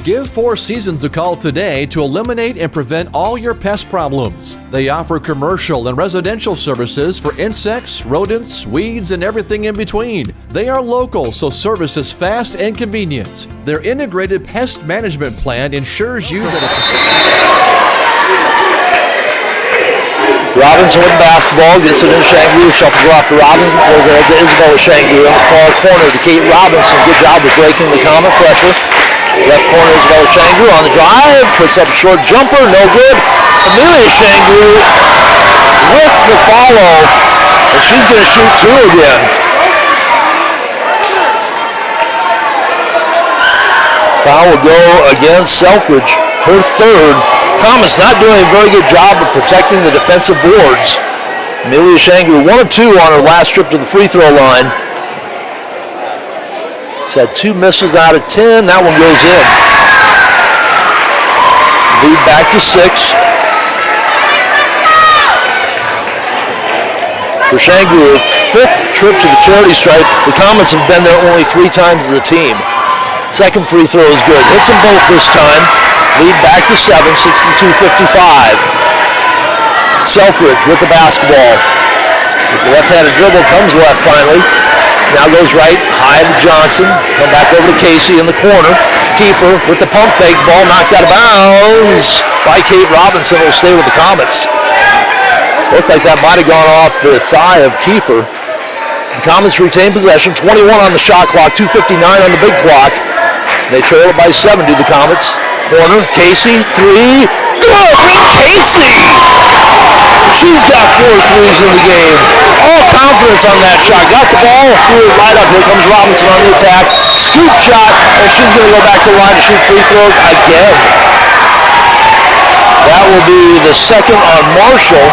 Give Four Seasons a call today to eliminate and prevent all your pest problems. They offer commercial and residential services for insects, rodents, weeds, and everything in between. They are local, so service is fast and convenient. Their integrated pest management plan ensures you that Robinson with the basketball, gets it in Shangru, shuffles it off to Robinson, throws it to Isabella Shangru in the far corner to Kate Robinson. Good job with breaking the Comet pressure. Left corner Isabella Shangru on the drive, puts up a short jumper, no good. Amelia Shangru with the follow, and she's going to shoot 2 again. Foul will go against Selfridge, her third. Comets not doing a very good job of protecting the defensive boards. Amelia Shangru 1 of 2 on her last trip to the free throw line. She's had 2 misses out of 10. That one goes in. Lead back to 6. For Shangru, 5th trip to the charity stripe. The Comets have been there only 3 times as a team. Second free throw is good. Hits them both this time. Lead back to 7, 62-55. Selfridge with the basketball. With the left-handed dribble, comes left finally. Now goes right, high to Johnson. Come back over to Casey in the corner. Kiefer with the pump fake, ball knocked out of bounds by Kate Robinson. Will stay with the Comets. Looked like that might have gone off the thigh of Kiefer. The Comets retain possession, 21 on the shot clock, 2:59 on the big clock. They trail it by 7 to the Comets. Corner, Casey, 3. Good for Casey! She's got 4 threes in the game. All confidence on that shot. Got the ball, threw it right up. Here comes Robinson on the attack. Scoop shot, and she's going to go back to the line to shoot free throws again. That will be the second on Marshall.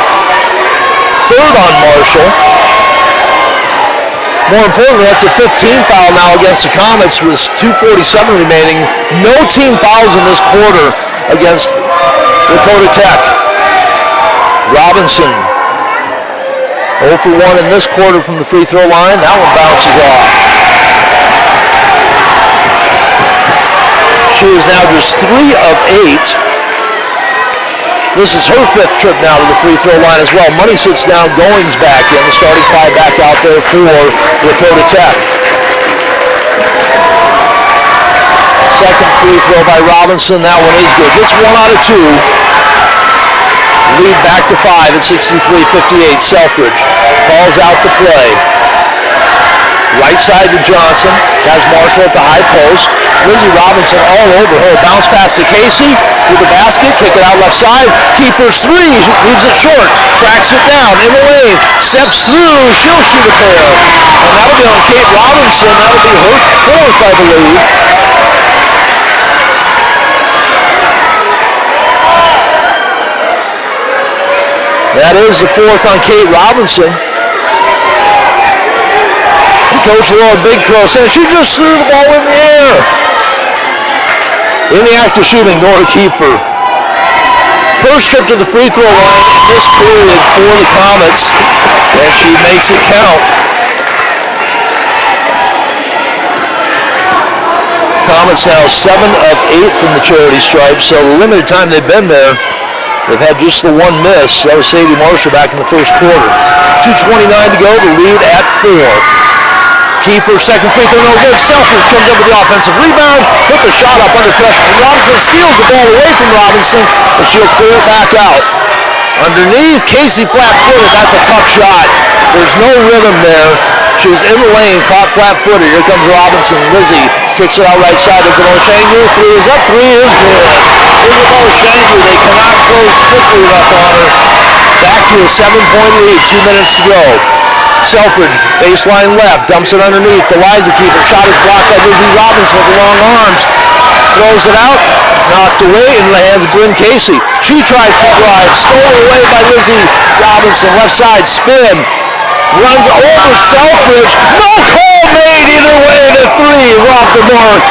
Third on Marshall. More importantly, that's a 15 foul now against the Comets with 2:47 remaining. No team fouls in this quarter against Lakota Tech. Robinson 0 for 1 in this quarter from the free throw line. That one bounces off. She is now just 3 of 8. This is her 5th trip now to the free throw line as well. Money sits down, Goings back in, the starting 5 back out there for Lakota Tech. Second free throw by Robinson, that one is good. Gets 1 out of 2. Lead back to 5 at 63-58. Selfridge calls out the play. Right side to Johnson. Has Marshall at the high post. Lizzie Robinson all over her. Bounce pass to Casey with the basket. Kick it out left side. Keeper's 3. Leaves it short. Tracks it down in the lane. Steps through. She'll shoot it there. And that'll be on Kate Robinson. That'll be her 4th, I believe. That is the fourth on Kate Robinson. Coach Laura Big Crow said she just threw the ball in the air. In the act of shooting, Nora Kiefer. First trip to the free throw line in this period for the Comets, and she makes it count. Comets now 7 of 8 from the charity stripe, so the limited time they've been there, they've had just the one miss. That was Sadie Marshall back in the first quarter. 2:29 to go, the lead at 4. Kiefer, second free throw, no good. Selfridge comes up with the offensive rebound, put the shot up under pressure. Robinson steals the ball away from Robinson, but she'll clear it back out. Underneath, Casey flat-footed. That's a tough shot. There's no rhythm there. She was in the lane, caught flat-footed. Here comes Robinson. Lizzie kicks it out right side. There's an Oshangu. 3 is up. 3 is good. Isabel Oshangu, they cannot close quickly enough on her. Back to a 7-point lead. 2 minutes to go. Selfridge, baseline left, dumps it underneath. Eliza Kiefer, shot is blocked by Lizzie Robinson with the long arms. Throws it out, knocked away in the hands of Bryn Casey. She tries to drive, stolen away by Lizzie Robinson. Left side, spin, runs over Selfridge. No call made either way. The 3 is off the mark.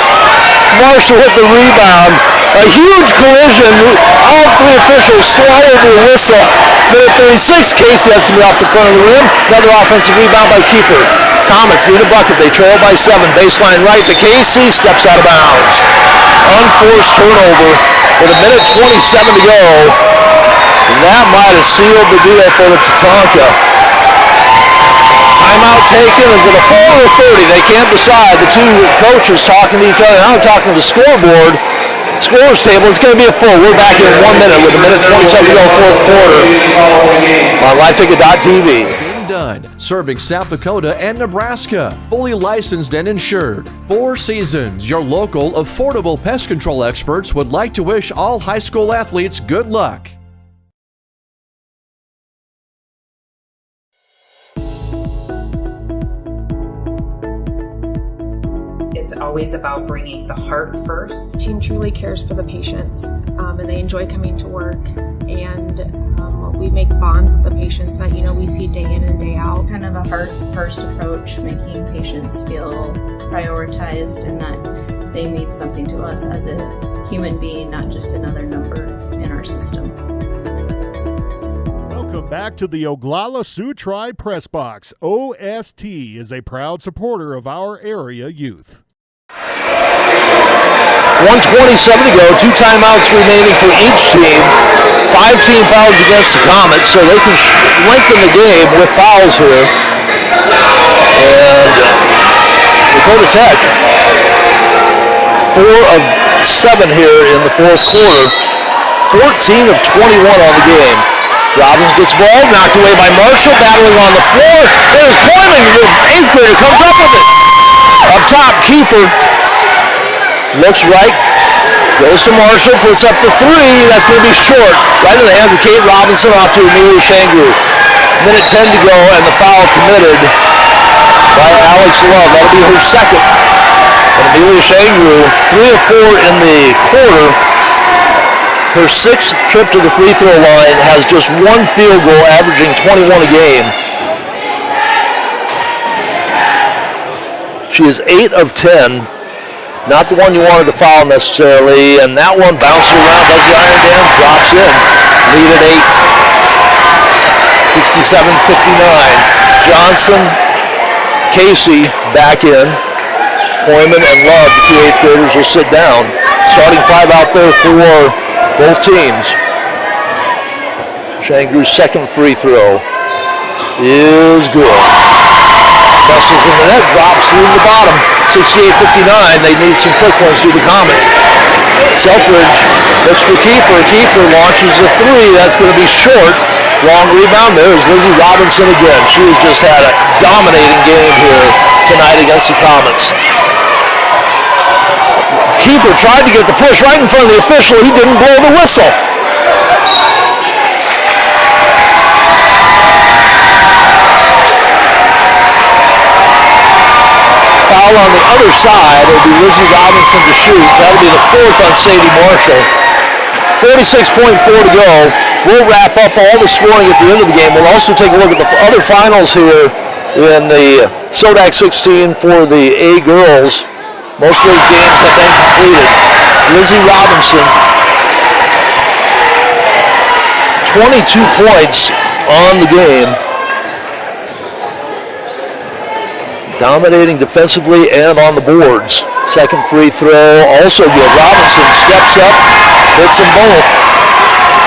Marshall hit the rebound. A huge collision. All 3 officials swallowed their whistle. Minute 36, Casey has to be off the front of the rim. Another offensive rebound by Kiefer. Comets need a bucket. They trail by 7. Baseline right to Casey. Steps out of bounds. Unforced turnover with a minute 27 to go. And that might have sealed the deal for the Tatanka. Timeout taken. Is it a 4 or a 30? They can't decide. The 2 coaches talking to each other. Now talking to the scoreboard. Scorer's table. It's going to be a full. We're back in 1 minute with a minute 27 to go, fourth quarter on LiveTicket.tv. Done. Serving South Dakota and Nebraska. Fully licensed and insured. 4 seasons. Your local, affordable pest control experts would like to wish all high school athletes good luck. It's always about bringing the heart first. The team truly cares for the patients, and they enjoy coming to work. And we make bonds with the patients that we see day in and day out. Kind of a heart-first approach, making patients feel prioritized and that they mean something to us as a human being, not just another number in our system. Welcome back to the Oglala Sioux Tribe Press Box. OST is a proud supporter of our area youth. 1:27 to go, 2 timeouts remaining for each team. 5 team fouls against the Comets, so they can lengthen the game with fouls here. And Lakota Tech, 4 of 7 here in the fourth quarter. 14 of 21 on the game. Robbins gets ball, knocked away by Marshall, battling on the floor. There's Coiling, the 8th grader, comes up with it. Up top, Kiefer looks right, goes to Marshall, puts up the 3. That's going to be short. Right in the hands of Kate Robinson, off to Amelia Shangu. Minute 10 to go, and the foul committed by Alex Love. That'll be her second. And Amelia Shangu, 3 of 4 in the quarter. Her 6th trip to the free throw line, has just 1 field goal, averaging 21 a game. She is 8 of 10. Not the one you wanted to foul necessarily, and that one bounces around, does the iron dance, drops in. Lead at 8. 67-59. Johnson, Casey back in. Hoyman and Love, the 2 8th graders, will sit down. Starting 5 out there for both teams. Shangu's second free throw is good. Busses in the net, drops through the bottom. 68-59, they need some quick ones through the Comets. Selfridge looks for Kiefer. Kiefer launches a 3, that's going to be short. Long rebound, there's Lizzie Robinson again. She has just had a dominating game here tonight against the Comets. Kiefer tried to get the push right in front of the official. He didn't blow the whistle. Foul on the other side. It'll be Lizzie Robinson to shoot. That'll be the 4th on Sadie Marshall. 46.4 to go. We'll wrap up all the scoring at the end of the game. We'll also take a look at the other finals here in the SoDak 16 for the A girls. Most of those games have been completed. Lizzie Robinson, 22 points on the game. Dominating defensively and on the boards. Second free throw, also good. Robinson steps up, hits them both.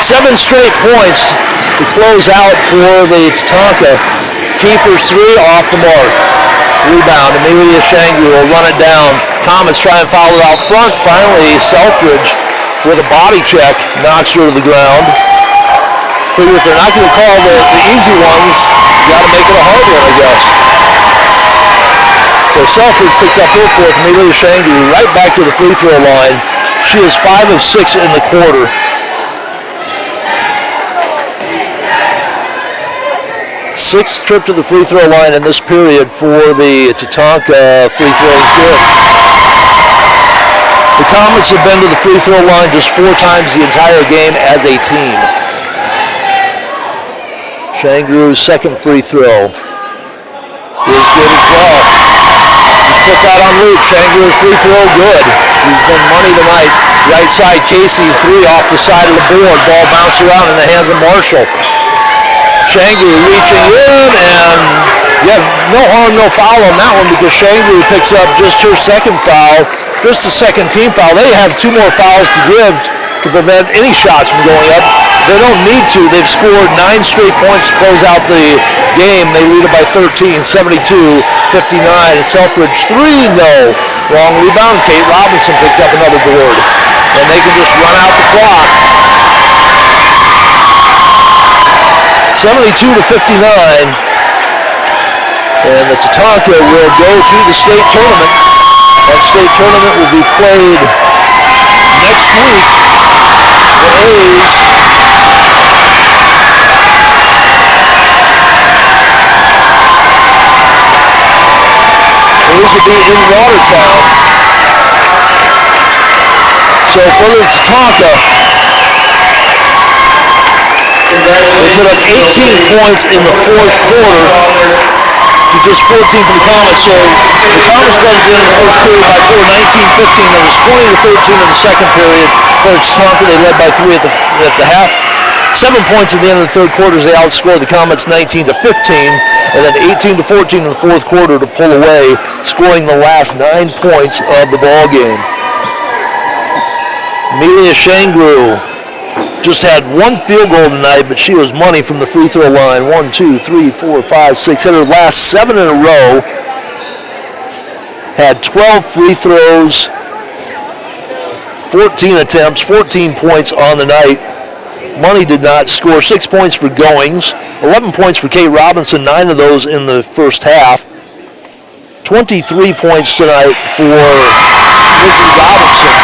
7 straight points to close out for the Tatanka. Kiefer's 3 off the mark. Rebound, Amelia Shangu will run it down. Comets try and foul it out front. Finally, Selfridge with a body check knocks her to the ground. Figure if they're not going to call the easy ones, you got to make it a hard one, I guess. So Selfridge picks up her fourth. Amelia Shangu right back to the free throw line. She is 5 of 6 in the quarter. Sixth trip to the free throw line in this period for the Tatanka. Free throw is good. The Comets have been to the free throw line just 4 times the entire game as a team. Shangu's second free throw is good as well. Just put that on loop. Shangu free throw good. She's been money tonight. Right side, Casey 3 off the side of the board. Ball bounced around in the hands of Marshall. Shangu reaching in, and no harm, no foul on that one because Shangu picks up just her second foul, just the second team foul. They have 2 more fouls to give to prevent any shots from going up. They don't need to. They've scored 9 straight points to close out the game. They lead it by 13, 72-59. Selfridge 3, no. Wrong rebound. Kate Robinson picks up another board, and they can just run out the clock. 72-59, and the Tatanka will go to the state tournament. That state tournament will be played next week. The A's will be in Watertown. So for the Tatanka, they put up 18 points in the fourth quarter to just 14 for the Comets. So the Comets led at the end of the first period by 4, 19-15. There was 20-13 in the second period. For Tatanka, they led by 3 at the half. 7 points at the end of the third quarter as they outscored the Comets 19-15, and then 18-14 in the fourth quarter to pull away, scoring the last 9 points of the ball game. Amelia Shangru just had 1 field goal tonight, but she was money from the free throw line. 1, 2, 3, 4, 5, 6. Hit her last 7 in a row. Had 12 free throws, 14 attempts, 14 points on the night. Money did not score. 6 points for Goings, 11 points for Kate Robinson, 9 of those in the first half. 23 points tonight for Lizzie Robinson.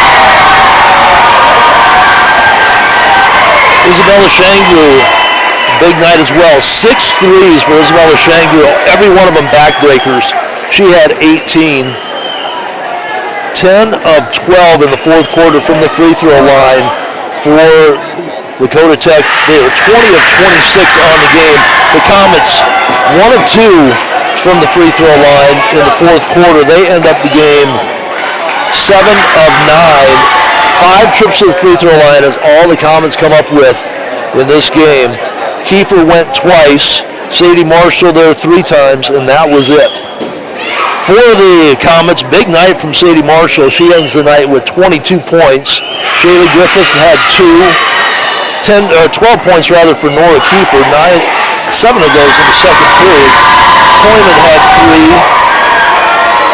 Isabella Shangru, big night as well. 6 threes for Isabella Shangru, every one of them backbreakers. She had 18. 10 of 12 in the fourth quarter from the free throw line for Lakota Tech. They were 20 of 26 on the game. The Comets, 1 of 2 from the free throw line in the fourth quarter. They end up the game 7 of 9. 5 trips to the free throw line is all the Comets come up with in this game. Kiefer went twice. Sadie Marshall there 3 times, and that was it. For the Comets, big night from Sadie Marshall. She ends the night with 22 points. Shaylee Griffith had 12 points rather for Nora Kiefer. 7 of those in the second period. Coleman had 3.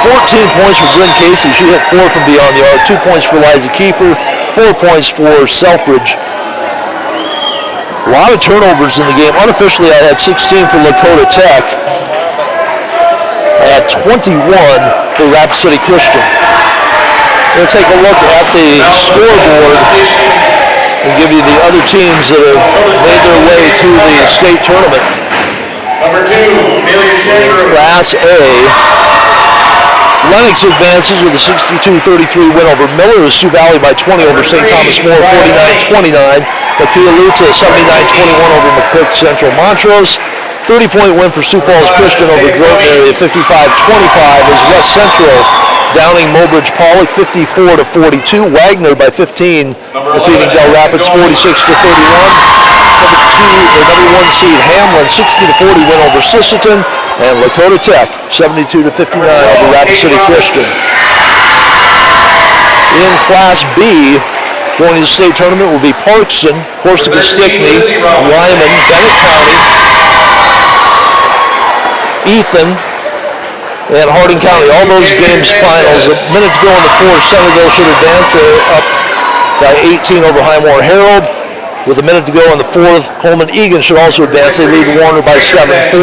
14 points for Bryn Casey. She hit 4 from beyond the arc. 2 points for Liza Kiefer. 4 points for Selfridge. A lot of turnovers in the game. Unofficially, I had 16 for Lakota Tech. I had 21 for Rapid City Christian. We're going to take a look at the scoreboard and give you the other teams that have made their way to the state tournament. Number 2, Amelia Shaver. Class A. Lennox advances with a 62-33 win over Miller. Sioux Valley by 20 over St. Thomas More, 49-29. Pialuta 79-21 over McCook Central Montrose. 30-point win for Sioux Falls Christian over Groton area, 55-25 as West Central downing Mobridge Pollock 54-42. Wagner by 15, defeating Del Rapids 46-31. Number 1 seed Hamlin 60-40 win over Sisseton, and Lakota Tech 72-59 over Rapid City Christian. In Class B, going to the state tournament will be Parkson, Corsica Stickney, Lyman, Bennett County, Ethan, and Harding County. All those games finals. A minute to go in the fourth. Centerville should advance. They're up by 18 over Highmore Herald. With a minute to go in the fourth, Coleman Egan should also advance. They lead Warner by 7, 47-40.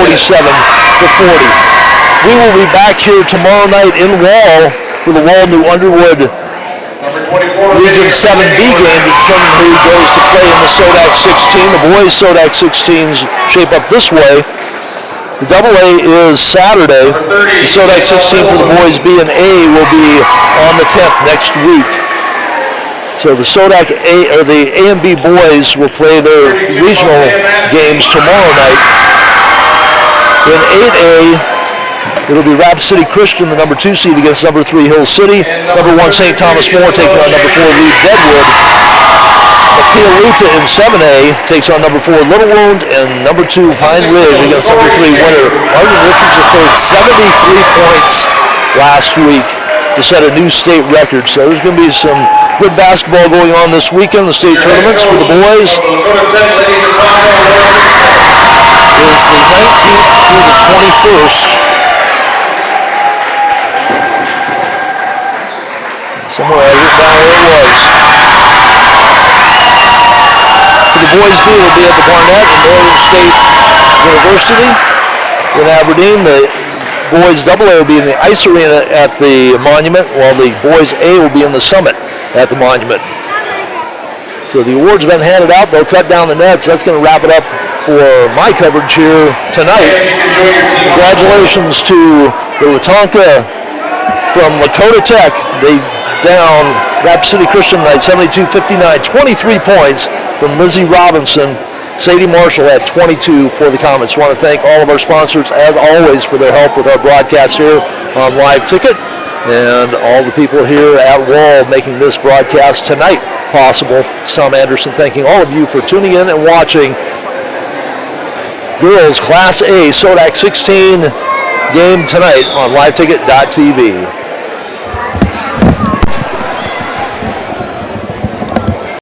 We will be back here tomorrow night in Wall for the Wall New Underwood Region 7B game to determine who goes to play in the SoDak 16. The boys' SoDak 16s shape up this way. The AA is Saturday. The SoDak 16 for the boys B and A will be on the 10th next week. So the SoDak A, or the A and B boys, will play their regional games tomorrow night. In 8A, it'll be Rapid City Christian, the number 2 seed, against number 3 Hill City. Number 1 St. Thomas More taking on number 4 Lee Deadwood. Pialuta in 7A takes on number 4 Little Wound, and number 2 Pine Ridge against number 3 Winter. Martin Richards third 73 points last week to set a new state record. So there's going to be some good basketball going on this weekend. The state tournaments for the boys is the 19th through the 21st. Somewhere I wrote down where it was. For the boys B, will be at the Barnett and Northern State University in Aberdeen. The boys AA will be in the Ice Arena at the Monument, while the boys A will be in the Summit at the Monument. So the awards have been handed out. They'll cut down the nets. That's going to wrap it up for my coverage here tonight. Congratulations to the Tatanka from Lakota Tech. They down Rapid City Christian tonight 72-59, 23 points from Lizzie Robinson. Sadie Marshall at 22 for the Comets. I want to thank all of our sponsors, as always, for their help with our broadcast here on Live Ticket, and all the people here at Wall making this broadcast tonight possible. Tom Anderson thanking all of you for tuning in and watching Girls Class A SoDak 16 game tonight on LiveTicket.tv.